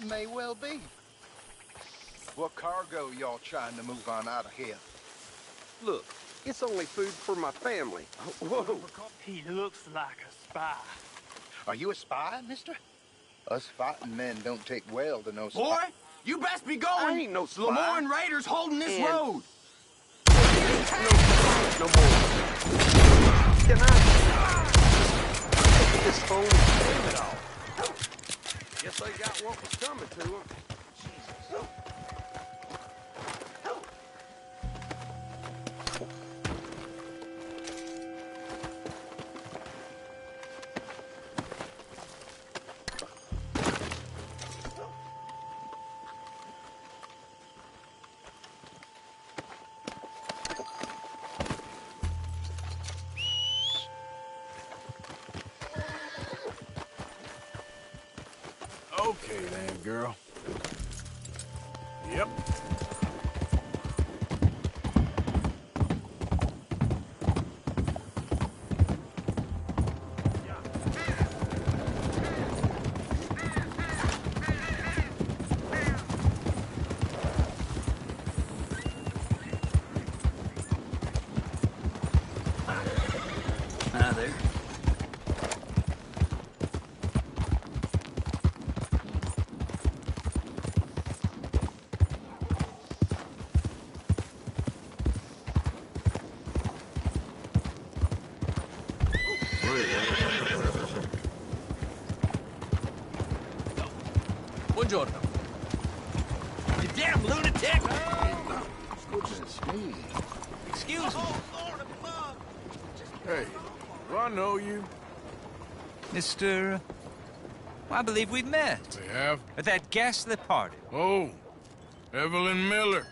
May well be. What cargo y'all trying to move on out of here? Look, it's only food for my family. Whoa. He looks like a spy. Are you a spy, mister? Us fighting men don't take well to no spy. Boy, you best be going. I ain't no spy. Lemoyne Raiders holding this road. No more. Can I get this phone? Damn it all. Guess they got what was coming to them. Jesus. Okay then, girl. Yep. Hi there. Buongiorno. You damn lunatic! Goodness me. Excuse me. Hey, do I know you? Mr. I believe we've met. We have? At that ghastly party. Oh, Evelyn Miller.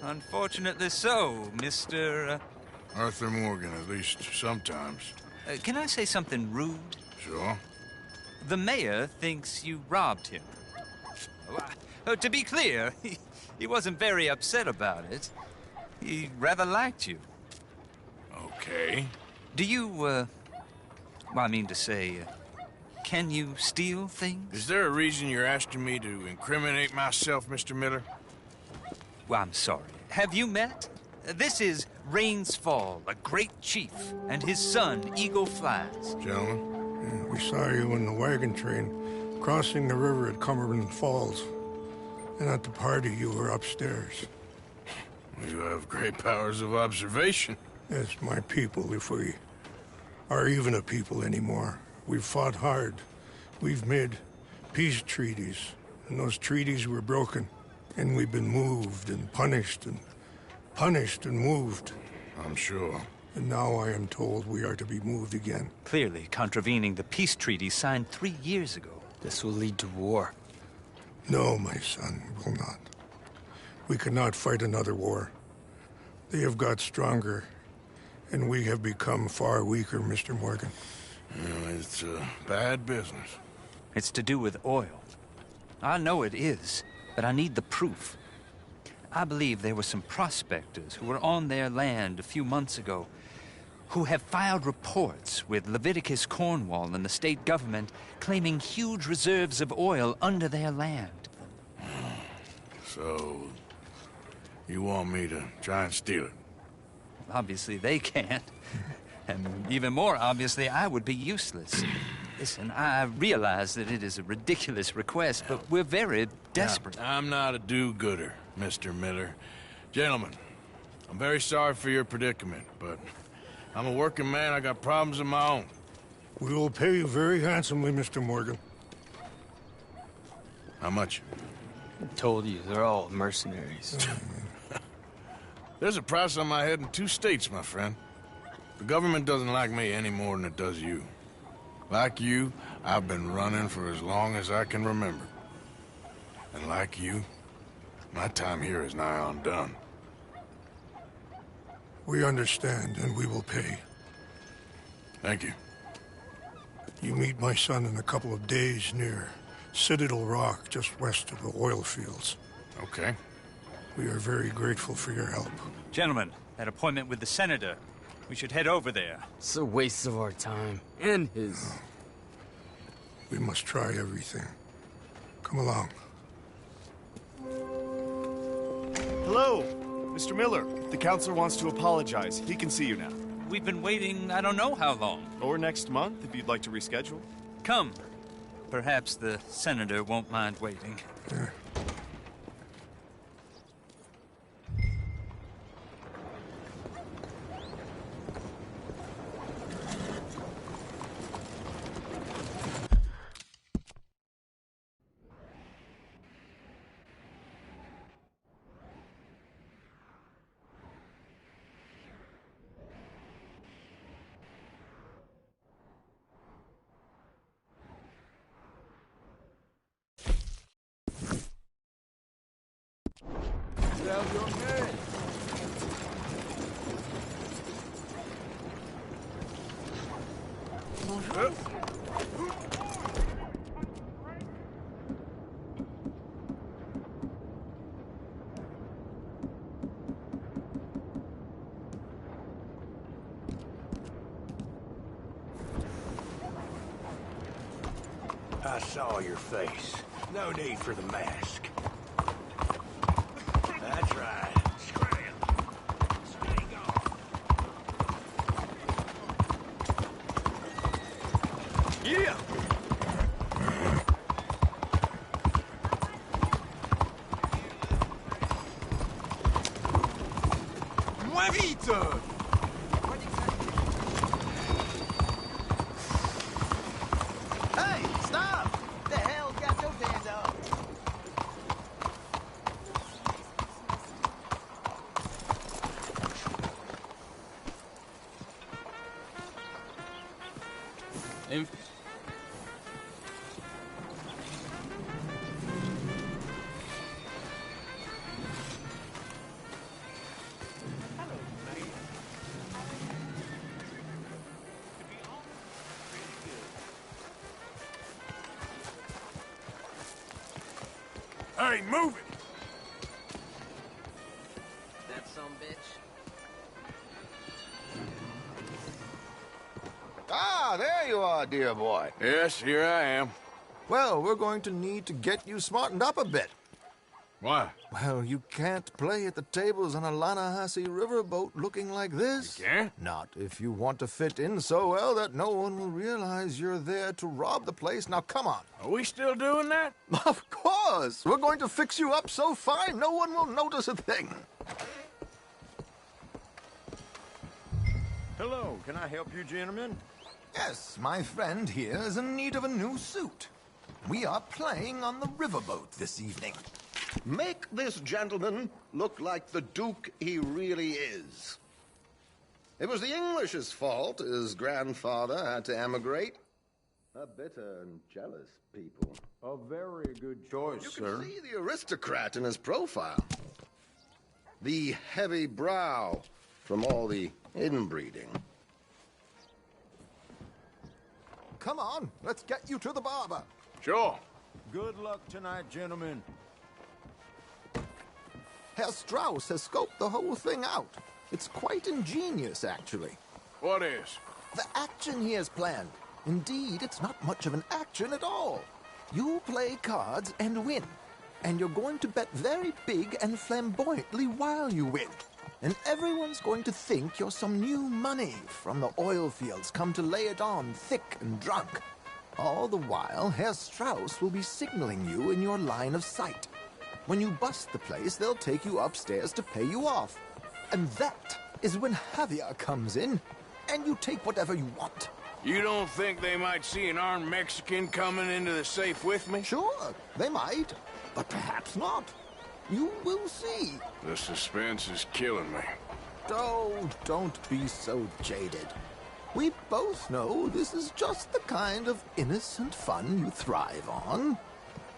Unfortunately so, Mr. Arthur Morgan, at least sometimes. Can I say something rude? Sure. The mayor thinks you robbed him. To be clear, he wasn't very upset about it. He rather liked you. Okay. Do you, well, I mean to say, can you steal things? Is there a reason you're asking me to incriminate myself, Mr. Miller? Well, I'm sorry. Have you met? This is Rains Fall, a great chief, and his son, Eagle Flies. Gentlemen, we saw you in the wagon train crossing the river at Cumberland Falls. And at the party, you were upstairs. You have great powers of observation. Yes, my people, if we are even a people anymore. We've fought hard. We've made peace treaties, and those treaties were broken. And we've been moved and punished and moved. I'm sure. And now I am told we are to be moved again. Clearly contravening the peace treaty signed 3 years ago. This will lead to war. No, my son, it will not. We cannot fight another war. They have got stronger, and we have become far weaker, Mr. Morgan. It's bad business. It's to do with oil. I know it is, but I need the proof. I believe there were some prospectors who were on their land a few months ago who have filed reports with Leviticus Cornwall and the state government claiming huge reserves of oil under their land. So, you want me to try and steal it? Obviously they can't. And even more obviously, I would be useless. Listen, I realize that it is a ridiculous request, but we're very desperate. Now, I'm not a do-gooder, Mr. Miller. Gentlemen, I'm very sorry for your predicament, but I'm a working man. I got problems of my own. We will pay you very handsomely, Mr. Morgan. How much? I told you, they're all mercenaries. There's a price on my head in 2 states, my friend. The government doesn't like me any more than it does you. Like you, I've been running for as long as I can remember. And like you, my time here is nigh on done. We understand, and we will pay. Thank you. You meet my son in a couple of days near Citadel Rock, just west of the oil fields. Okay. We are very grateful for your help. Gentlemen, that appointment with the senator. We should head over there. It's a waste of our time. And his. We must try everything. Come along. Hello, Mr. Miller. The counselor wants to apologize. He can see you now. We've been waiting I don't know how long. Or next month, if you'd like to reschedule. Come. Perhaps the senator won't mind waiting. Yeah. I saw your face. No need for the mask. That's right. Yeah! Moins vite! Hey, stop! The hell got those hands up? Hey, move it! That some bitch. Ah, there you are, dear boy. Yes, here I am. Well, we're going to need to get you smartened up a bit. Why? Well, you can't play at the tables on a Lannahechee riverboat looking like this. You can't? Not if you want to fit in so well that no one will realize you're there to rob the place. Now, come on. Are we still doing that? Of course. We're going to fix you up so fine no one will notice a thing. Hello, can I help you, gentlemen? Yes, my friend here is in need of a new suit. We are playing on the riverboat this evening. Make this gentleman look like the Duke he really is. It was the English's fault his grandfather had to emigrate. A bitter and jealous people. A very good choice, You sir. can see the aristocrat in his profile. The heavy brow from all the inbreeding. Come on, let's get you to the barber. Sure. Good luck tonight, gentlemen. Herr Strauss has scoped the whole thing out. It's quite ingenious, actually. What is? The action he has planned. Indeed, it's not much of an action at all. You play cards and win. And you're going to bet very big and flamboyantly while you win. And everyone's going to think you're some new money from the oil fields come to lay it on thick and drunk. All the while, Herr Strauss will be signaling you in your line of sight. When you bust the place, they'll take you upstairs to pay you off. And that is when Javier comes in, and you take whatever you want. You don't think they might see an armed Mexican coming into the safe with me? Sure, they might, but perhaps not. You will see. The suspense is killing me. Oh, don't be so jaded. We both know this is just the kind of innocent fun you thrive on.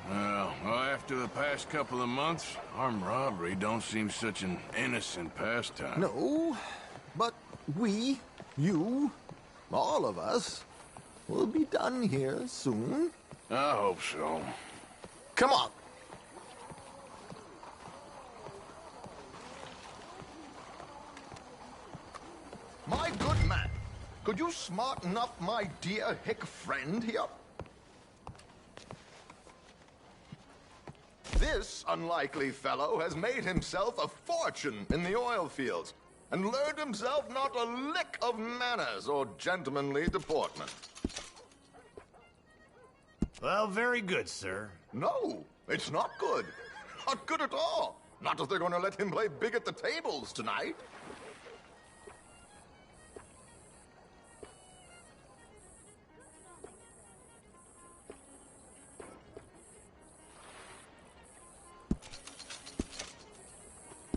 Well, after the past couple of months, armed robbery don't seem such an innocent pastime. No, but we, you, all of us, will be done here soon. I hope so. Come on. My good man, could you smarten up my dear hick friend here? This unlikely fellow has made himself a fortune in the oil fields and learned himself not a lick of manners or gentlemanly deportment. Well, very good, sir. No, it's not good. Not good at all. Not if they're going to let him play big at the tables tonight.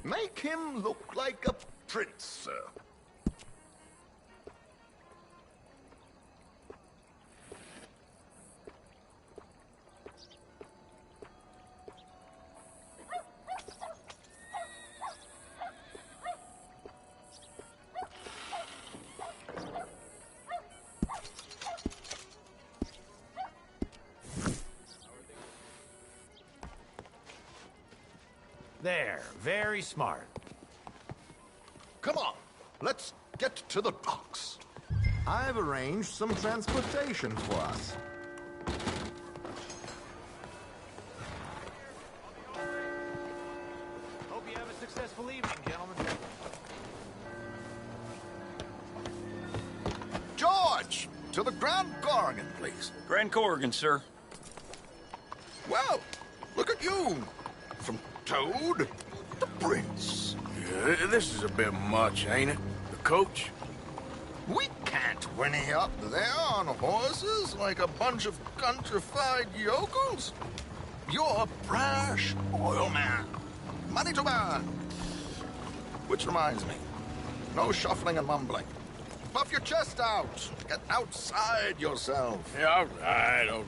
Make him look like a prince, sir. There, very smart. Come on, let's get to the docks. I've arranged some transportation for us. To the Grand Corrigan, please. Grand Corrigan, sir. Well, look at you. From Toad to Prince. Yeah, this is a bit much, ain't it? The coach? We can't whinny up there on horses like a bunch of countrified yokels. You're a brash oil man. Money to burn. Which reminds me, no shuffling and mumbling. Puff your chest out. Get outside yourself. Yeah, all right.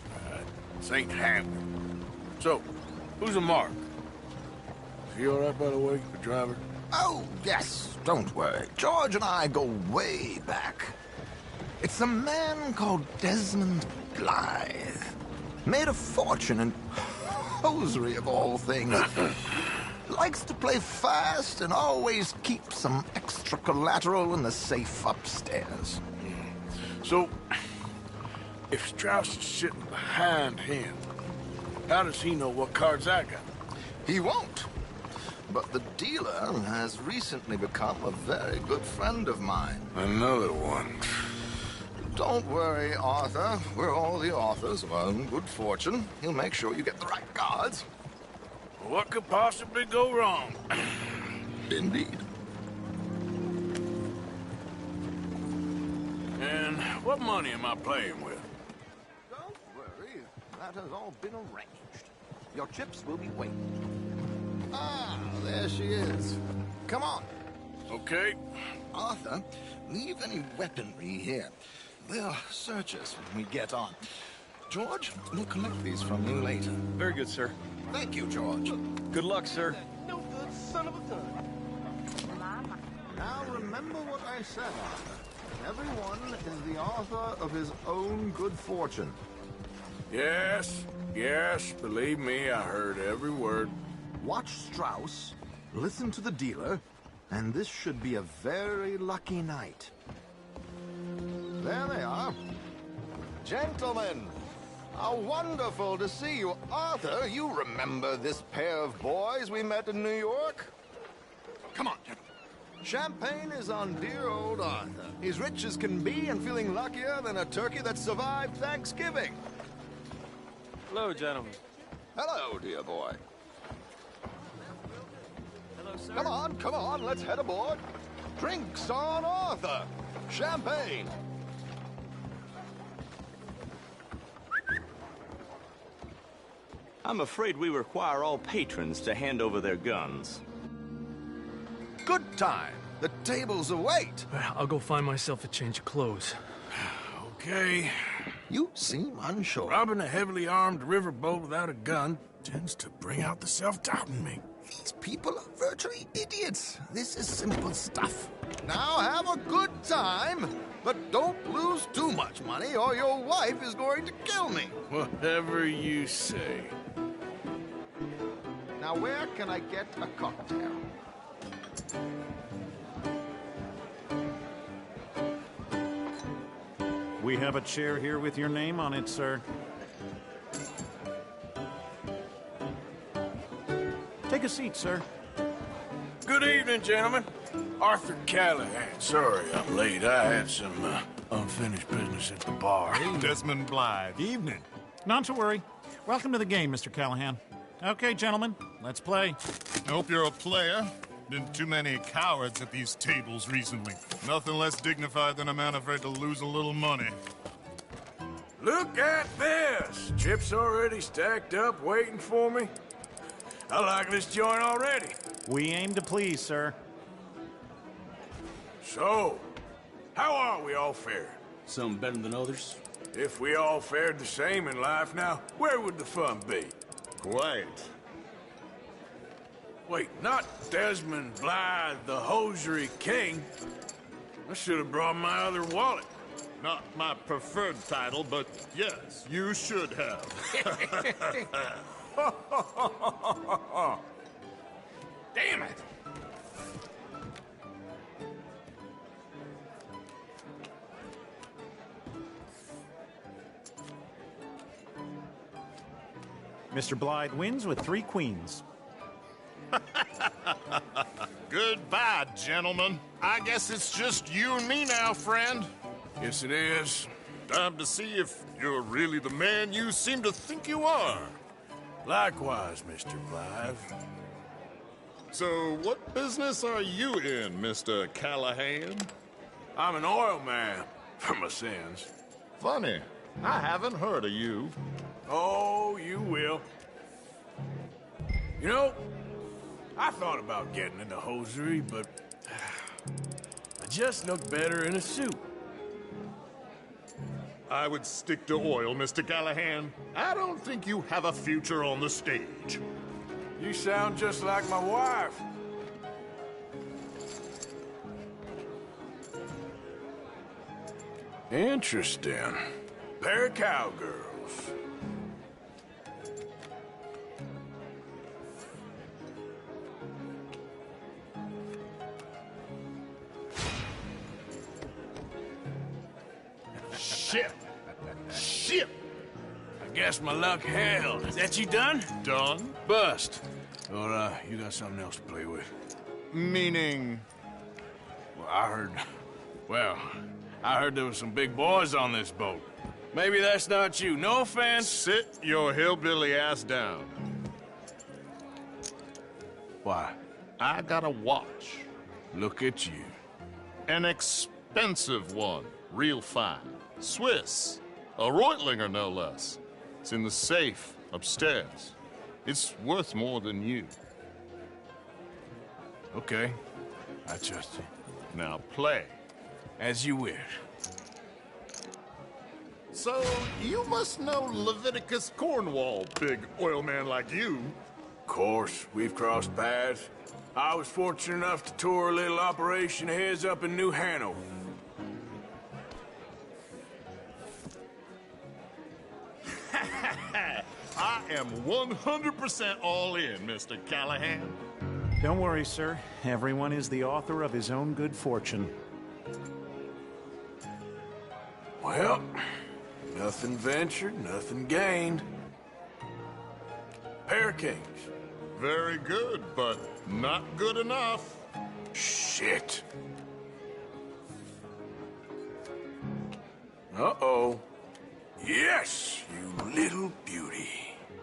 This ain't happening. So, who's a Mark? Is he all right, by the way, the driver? Oh, yes. Don't worry. George and I go way back. It's a man called Desmond Blythe. Made a fortune in hosiery of all things. Likes to play fast and always keep some extra collateral in the safe upstairs. So, if Strauss is sitting behind him, how does he know what cards I got? He won't. But the dealer has recently become a very good friend of mine. Another one. Don't worry, Arthur. We're all the authors of our own good fortune. He'll make sure you get the right cards. What could possibly go wrong? Indeed. And what money am I playing with? Don't worry. That has all been arranged. Your chips will be waiting. Ah, there she is. Come on. Okay. Arthur, leave any weaponry here. They'll search us when we get on. George, we'll collect these from you later. Very good, sir. Thank you, George. Good luck, sir. No good son of a gun. Now remember what I said, Arthur. Everyone is the author of his own good fortune. Yes, believe me, I heard every word. Watch Strauss, listen to the dealer, and this should be a very lucky night. There they are. Gentlemen, how wonderful to see you. Arthur, you remember this pair of boys we met in New York? Come on, gentlemen. Champagne is on dear old Arthur. He's rich as can be and feeling luckier than a turkey that survived Thanksgiving. Hello, gentlemen. Hello, dear boy. Hello, sir. Come on, let's head aboard. Drinks on Arthur. Champagne. I'm afraid we require all patrons to hand over their guns. Good time. The tables await. I'll go find myself a change of clothes. Okay. You seem unsure. Robbing a heavily armed riverboat without a gun tends to bring out the self-doubt in me. These people are virtually idiots. This is simple stuff. Now have a good time, but don't lose too much money or your wife is going to kill me. Whatever you say. Now where can I get a cocktail? We have a chair here with your name on it, sir. Take a seat, sir. Good evening, gentlemen. Arthur Callahan. Sorry I'm late. I had some unfinished business at the bar. Desmond Blythe. Evening. Not to worry. Welcome to the game, Mr. Callahan. Okay, gentlemen, let's play. I hope you're a player. Been too many cowards at these tables recently. Nothing less dignified than a man afraid to lose a little money. Look at this! Chips already stacked up, waiting for me. I like this joint already. We aim to please, sir. So, how are we all faring? Some better than others. If we all fared the same in life now, where would the fun be? Quiet. Wait, not Desmond Blythe, the hosiery king. I should have brought my other wallet. Not my preferred title, but yes, you should have. Damn it! Mr. Blythe wins with 3 queens. Goodbye, gentlemen. I guess it's just you and me now, friend. Yes, it is. Time to see if you're really the man you seem to think you are. Likewise, Mr. Blythe. So, what business are you in, Mr. Callahan? I'm an oil man, for my sins. Funny. I haven't heard of you. Oh, you will. You know, I thought about getting into hosiery, but I just look better in a suit. I would stick to oil, Mr. Callahan. I don't think you have a future on the stage. You sound just like my wife. Interesting. Pair of cowgirls. Shit! Shit! I guess my luck held. Is that you done? Done? Bust. Or, you got something else to play with? Meaning? Well, I heard there was some big boys on this boat. Maybe that's not you. No offense. Sit your hillbilly ass down. Why? I got a watch. Look at you. An expensive one. Real fine. Swiss. A Reutlinger, no less. It's in the safe upstairs. It's worth more than you. Okay. I trust you. Now play. As you wish. So, you must know Leviticus Cornwall, big oil man like you. Of course, we've crossed paths. I was fortunate enough to tour a little operation of his up in New Hanover. I am 100% all in, Mr. Callahan. Don't worry, sir. Everyone is the author of his own good fortune. Well, nothing ventured, nothing gained. Pair of kings. Very good, but not good enough. Shit. Uh-oh. Yes, you little beauty.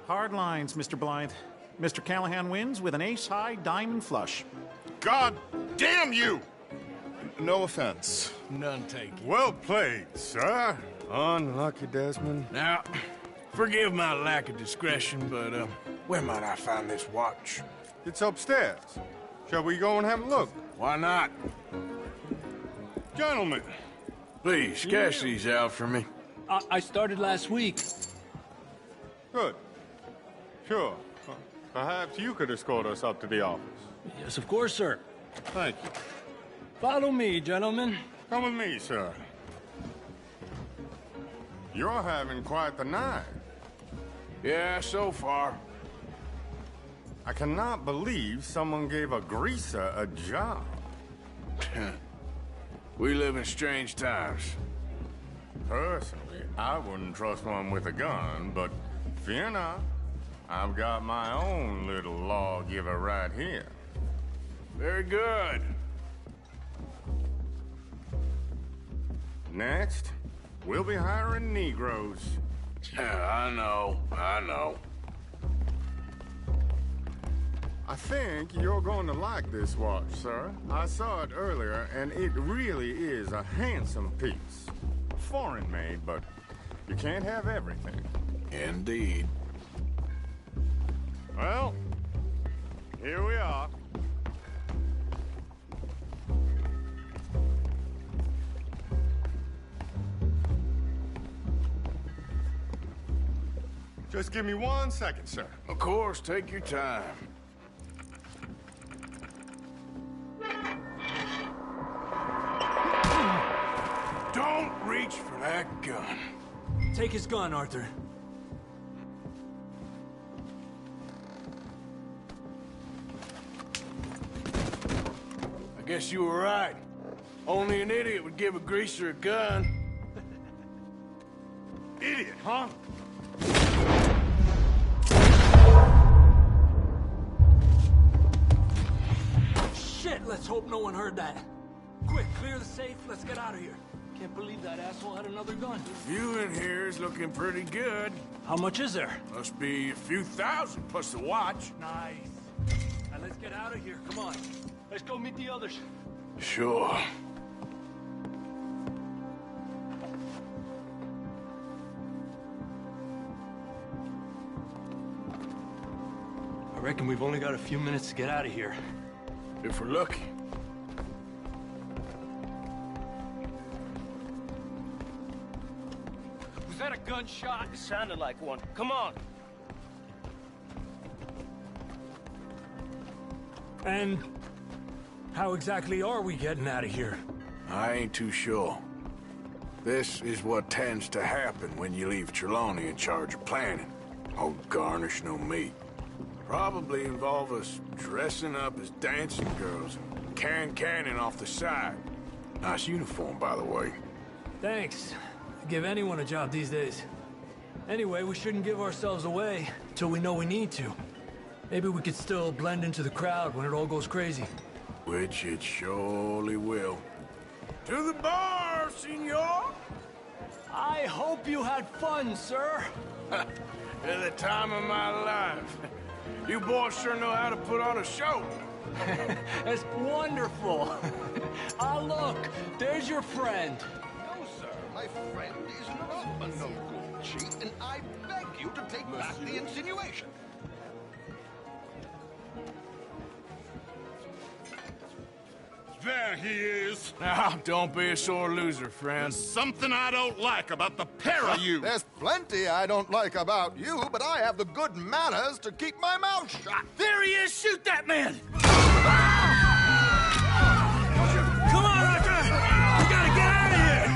Hard lines, Mr. Blythe. Mr. Callahan wins with an ace-high diamond flush. God damn you! No offense. None taken. Well played, sir. Unlucky, Desmond. Now, forgive my lack of discretion, but, where might I find this watch? It's upstairs. Shall we go and have a look? Why not? Gentlemen. Please, cash these out for me. I started last week. Good. Sure. Perhaps you could escort us up to the office. Yes, of course, sir. Thank you. Follow me, gentlemen. Come with me, sir. You're having quite the night. Yeah, so far. I cannot believe someone gave a greaser a job. We live in strange times. Personally, I wouldn't trust one with a gun, but fear not. I've got my own little lawgiver right here. Very good. Next, we'll be hiring Negroes. Yeah, I know. I think you're going to like this watch, sir. I saw it earlier, and it really is a handsome piece. Foreign made, but you can't have everything. Indeed. Well, here we are. Just give me 1 second, sir. Of course, take your time. Don't reach for that gun. Take his gun, Arthur. I guess you were right. Only an idiot would give a greaser a gun. Idiot, huh? Shit, let's hope no one heard that. Quick, clear the safe. Let's get out of here. Can't believe that asshole had another gun. You in here is looking pretty good. How much is there? Must be a few thousand plus the watch. Nice. Now let's get out of here. Come on. Let's go meet the others. Sure. I reckon we've only got a few minutes to get out of here. If we're lucky. Was that a gunshot? It sounded like one. Come on. And how exactly are we getting out of here? I ain't too sure. This is what tends to happen when you leave Trelawney in charge of planning. Oh, garnish no meat. Probably involve us dressing up as dancing girls and carrying cannon off the side. Nice uniform, by the way. Thanks. Give anyone a job these days. Anyway, we shouldn't give ourselves away till we know we need to. Maybe we could still blend into the crowd when it all goes crazy. Which it surely will. To the bar, senor! I hope you had fun, sir. At the time of my life. You boys sure know how to put on a show. That's wonderful. Ah, look, there's your friend. No, sir. My friend is not a no-good cheat, and I beg you to take back the insinuation. There he is. Now, don't be a sore loser, friend. There's something I don't like about the pair of you. There's plenty I don't like about you, but I have the good manners to keep my mouth shut. There he is! Shoot that man! Come on, Arthur! We gotta get out of here!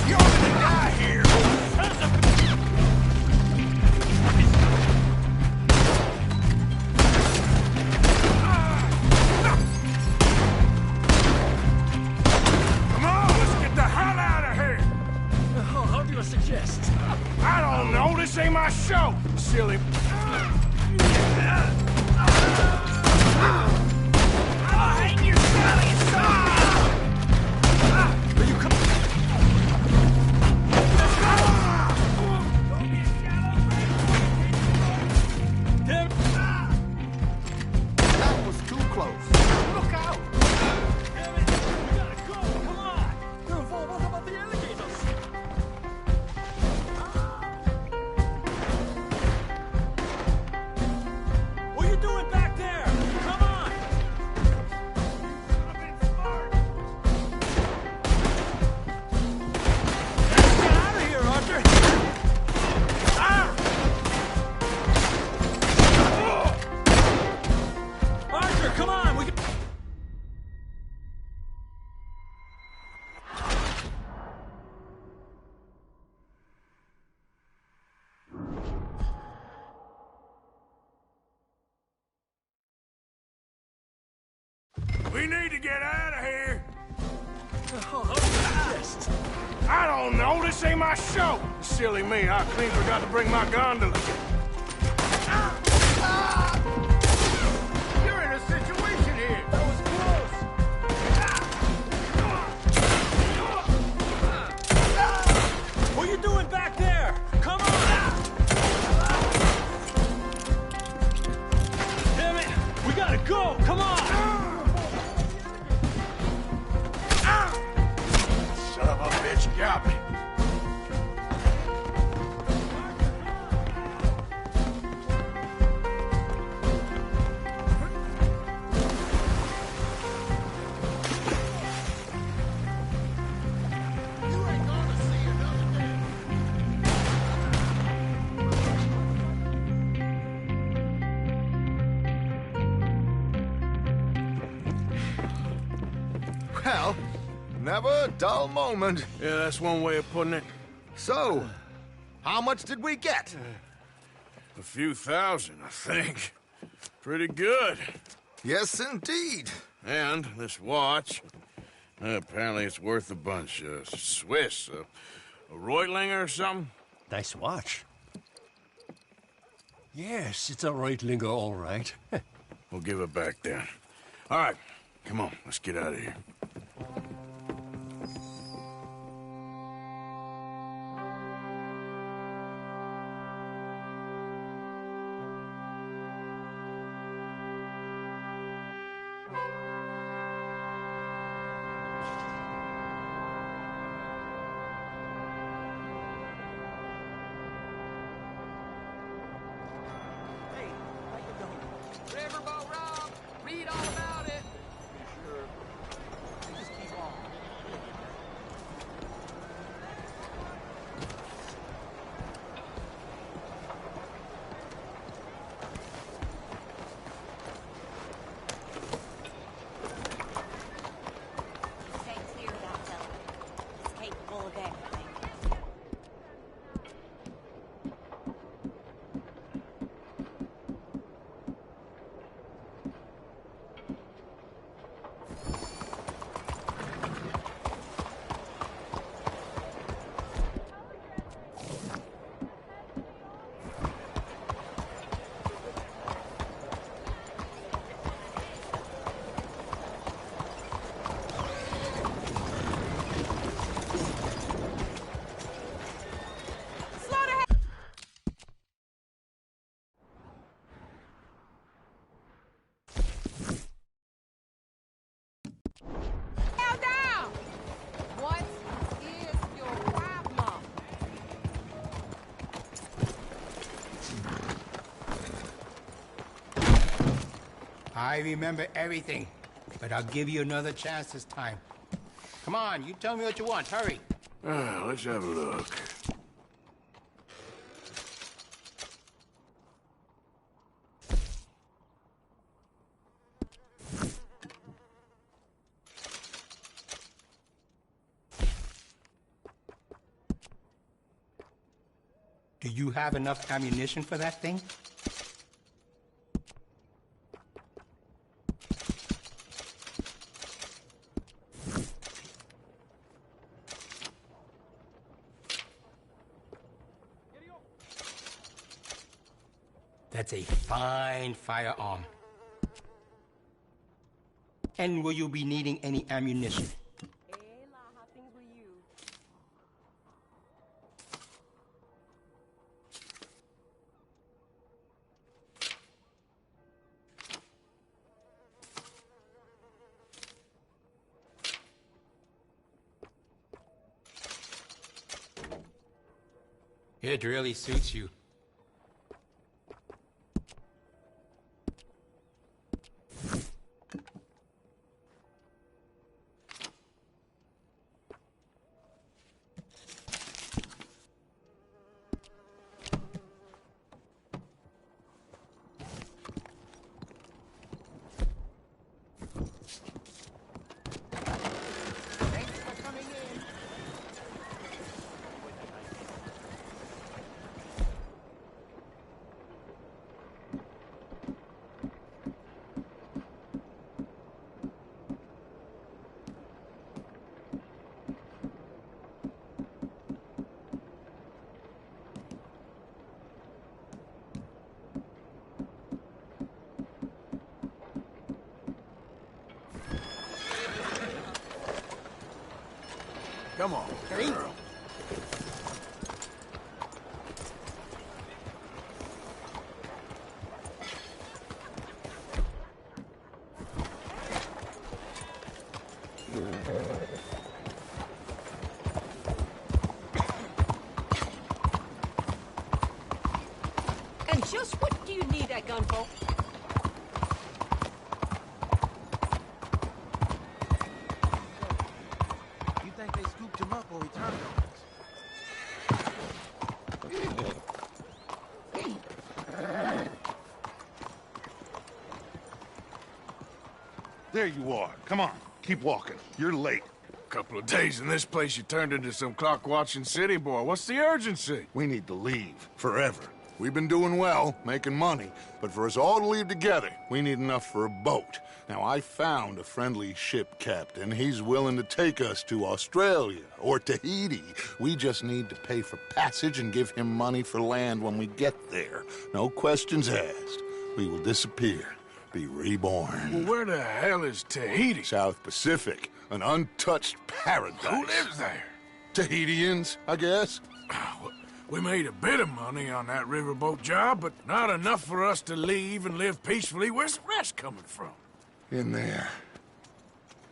You're gonna die here! Suggest? I don't know. This ain't my show, silly. I hate your silly son! Will you come? That was too close. Look out! Damn it! We gotta go! Come on! What about the alligators? What are you doing back there? Come on! Let's get out of here, Arthur! Arthur, come on! We can... We need to get out of here. fast. I don't know. This ain't my show. Silly me. I clean forgot to bring my gondola. You're in a situation here. That was close. What are you doing back there? Come on! Damn it! We gotta go! Come on! Son of a bitch got me. Well, never a dull moment. Yeah, that's one way of putting it. So, how much did we get? A few thousand, I think. Pretty good. Yes, indeed. And this watch, apparently it's worth a bunch. Swiss, a Reutlinger or something? Nice watch. Yes, it's a Reutlinger, all right. We'll give it back then. All right, Come on, let's get out of here. Riverboat Rob, read all about it. Sure. Just keep on. Stay clear of that fella. He's capable of anything. I remember everything, but I'll give you another chance this time. Come on, you tell me what you want. Hurry. Let's have a look. Do you have enough ammunition for that thing? That's a fine firearm. And will you be needing any ammunition? It really suits you. Come on, girl. And just what do you need that gun for? You think they scooped him up or he turned on us? There you are. Come on, keep walking. You're late. Couple of days in this place, you turned into some clock-watching city boy. What's the urgency? We need to leave. Forever. We've been doing well, making money, but for us all to leave together, we need enough for a boat. Now, I found a friendly ship captain. He's willing to take us to Australia or Tahiti. We just need to pay for passage and give him money for land when we get there. No questions asked. We will disappear. be reborn. Well, where the hell is Tahiti? South Pacific, an untouched paradise. Who lives there? Tahitians, I guess. We made a bit of money on that riverboat job, but not enough for us to leave and live peacefully. Where's the rest coming from? In there.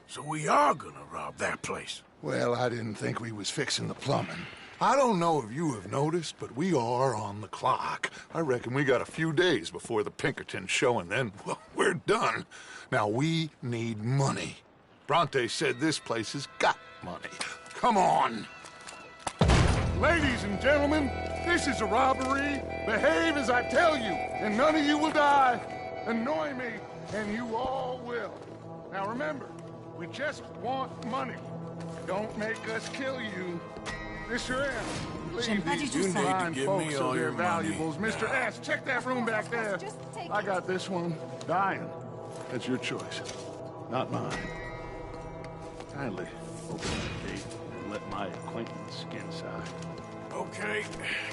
So we are gonna rob that place. Well, I didn't think we was fixing the plumbing. I don't know if you have noticed, but we are on the clock. I reckon we got a few days before the Pinkerton show, and then, well, we're done. Now, we need money. Bronte said this place has got money. Come on. Ladies and gentlemen, this is a robbery. Behave as I tell you, and none of you will die. Annoy me, and you all will. Now remember, we just want money. Don't make us kill you. Mr. S, leave these fine folks of their valuables. Mr. S, check that room back there. I got this one. Dying. That's your choice, not mine. Kindly open the gate and let my acquaintance inside. Okay,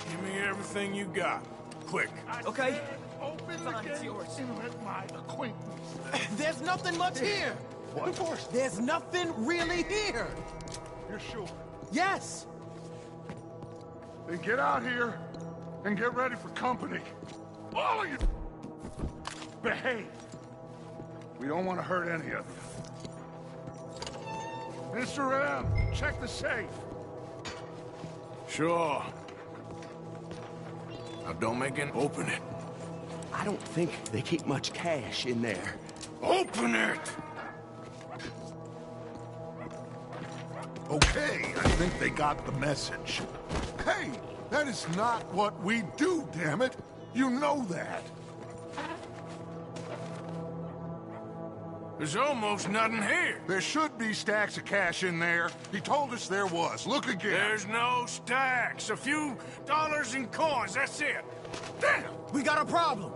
give me everything you got. Quick. Okay. Open the gate and let my acquaintance. There's nothing much here. What? Of course. There's nothing really here. You're sure? Yes. Then get out here and get ready for company. All of you! Behave. We don't want to hurt any of you. Mr. M, check the safe. Sure. Now don't make him open it. I don't think they keep much cash in there. Open it! Okay, I think they got the message. Hey, that is not what we do, damn it. You know that. There's almost nothing here. There should be stacks of cash in there. He told us there was. Look again. There's no stacks. A few dollars in coins, that's it. Damn! We got a problem.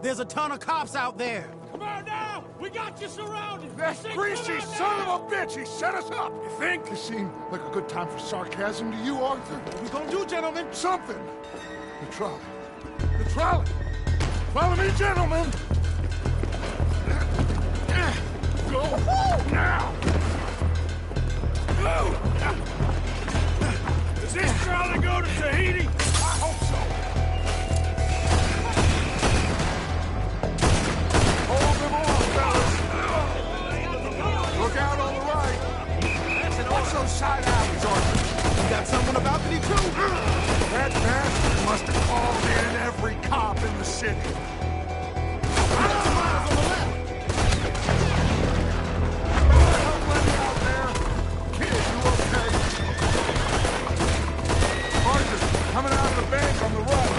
There's a ton of cops out there. Come on now! We got you surrounded! That greasy son of a bitch! He set us up! You think? It seemed like a good time for sarcasm to you, Arthur. What we gonna do, gentlemen? Something! The trolley. The trolley! Follow me, gentlemen! Go now! Go! Does this trolley go to Tahiti? I hope so. Hold them on, fellas. Look out on the right. Watch those side alleys, Arthur. We got someone on the balcony, too. That bastard must have called in every cop in the city. I got some miles on the left. Out there. Kid, you okay? Arthur, coming out of the bank on the right.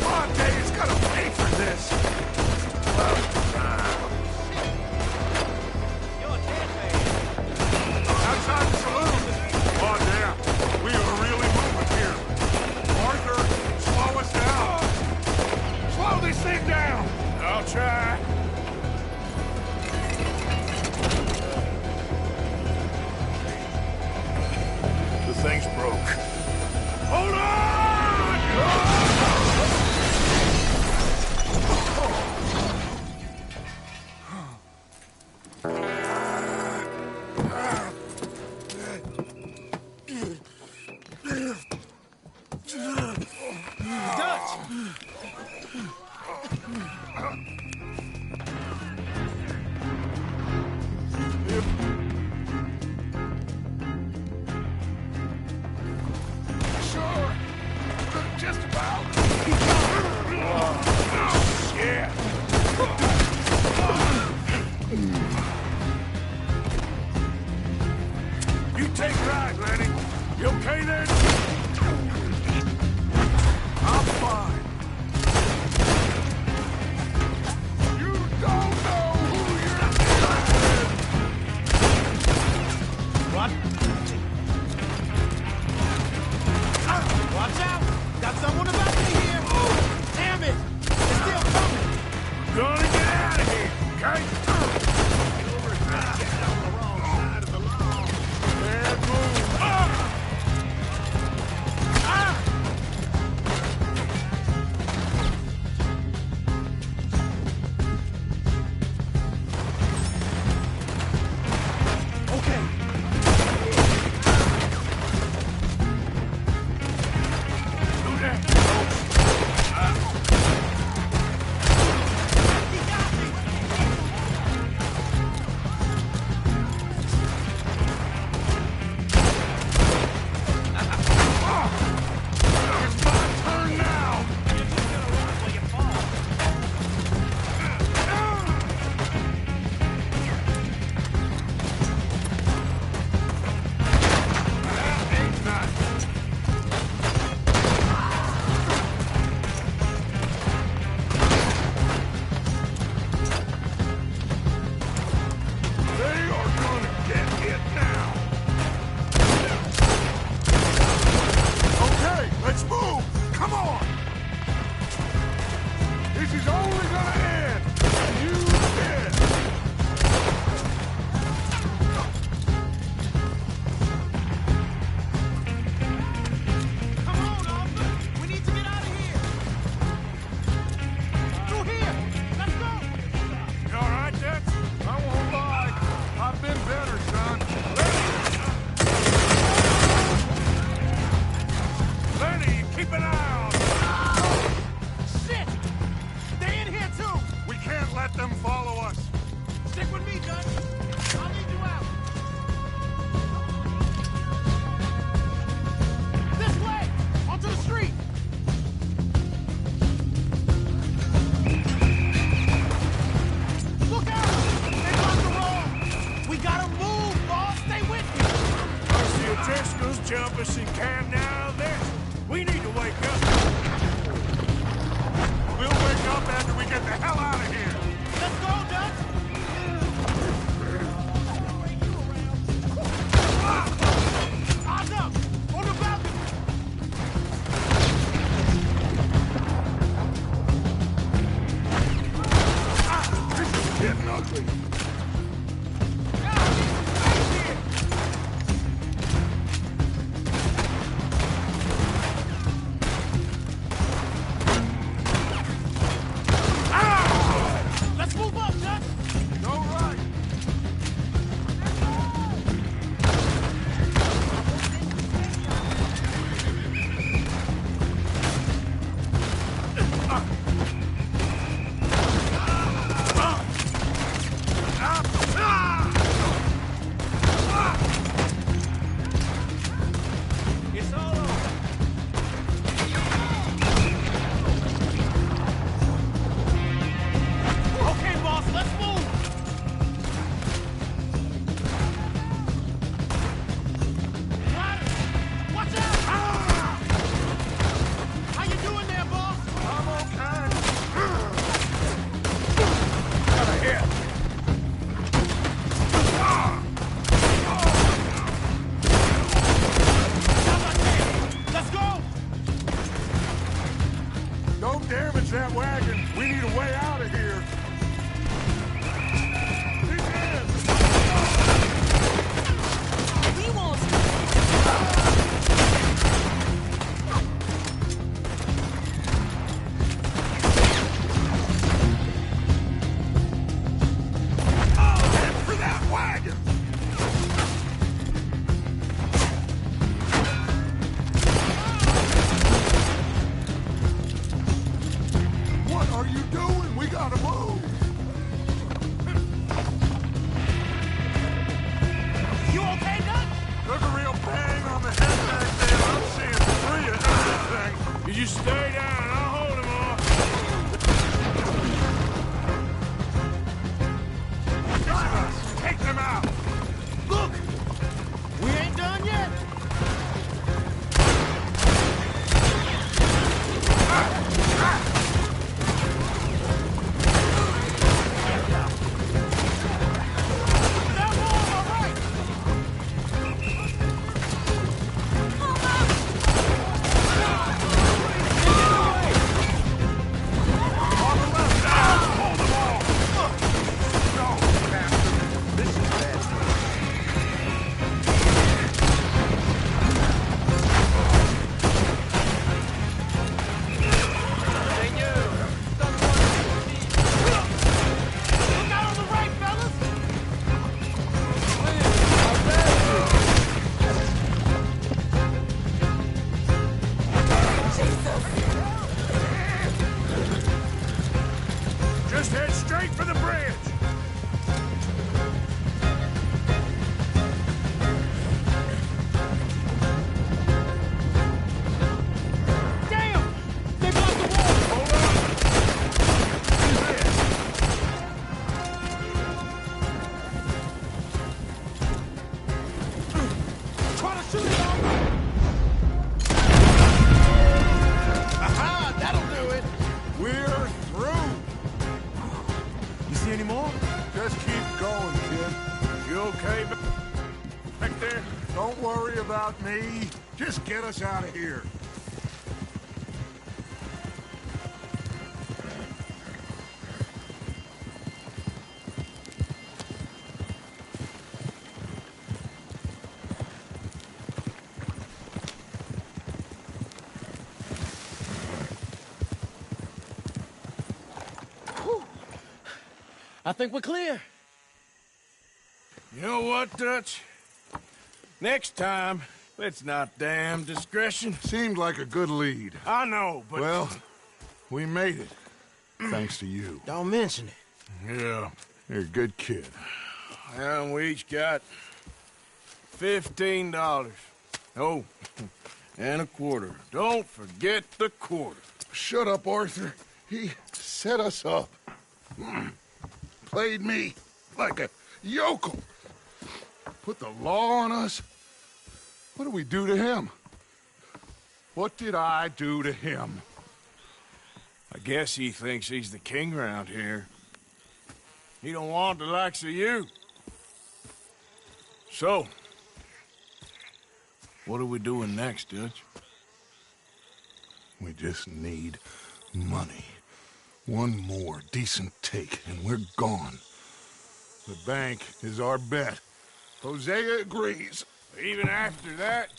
Monte's gonna pay for this. Outside the saloon. Oh, damn. We are really moving here. Arthur, slow us down. Slow this thing down. I'll try. The thing's broke. Hold on! Just about. Yeah. You take right, Lenny. You okay there? I'm fine. You don't know who you're with. What? Watch out! Got someone about me here! Damn it! It's still coming! Gonna get out of here, okay? Bad move. Keep an eye on Shit! They in here too! We can't let them follow us. Stick with me, Dutch. I'll lead you out. This way! Onto the street! Look out! They blocked the road! We gotta move, boss! Stay with me! I see a Tesco's jump us in camp now there. We need to wake up. We'll wake up after we get the hell out of here. Let's go, Dutch! Eyes up! On the balcony! This is getting ugly. Let's move up, Dutch! Go right. It's all over. Okay, boss, let's move! Ryder, watch out! How you doing there, boss? I'm okay. Got a hit. Let's go! Don't damage that wagon. We need a way out of here. We won't Head for that wagon. What are you doing? We gotta move. You okay, Dutch? Took a real bang on the head back there. I'm seeing three of everything. You just stay down. I'll hold him off. Take them out. Look! We ain't done yet! That wall, all right! On the left side. Hold them all. No, bastard. This is bad. Look out on the right, fellas! Just head straight for the bridge. Damn! They blocked the wall! Hold on. Try to shoot it off! Aha, that'll do it. We're through. You see any more? Just keep going, kid. You okay back there? Don't worry about me. Just get us out of here. I think we're clear. You know what, Dutch? Next time, It's not damn discretion. Seemed like a good lead. I know, but... Well, we made it. Thanks to you. Don't mention it. Yeah, you're a good kid. And we each got $15. Oh, and a quarter. Don't forget the quarter. Shut up, Arthur. He set us up. Played me like a yokel. Put the law on us. What did we do to him? What did I do to him? I guess he thinks he's the king around here. He don't want the likes of you. So, what are we doing next, Dutch? We just need money. One more decent take, and we're gone. The bank is our bet. Hosea agrees. Even after that?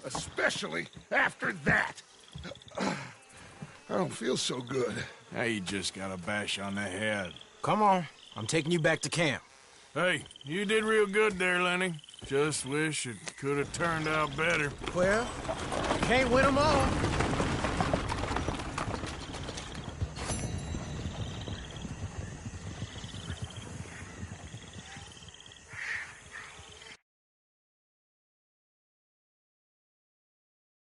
Especially after that. I don't feel so good. Now you just got a bash on the head. Come on. I'm taking you back to camp. Hey, you did real good there, Lenny. Just wish it could have turned out better. Well, you can't win them all.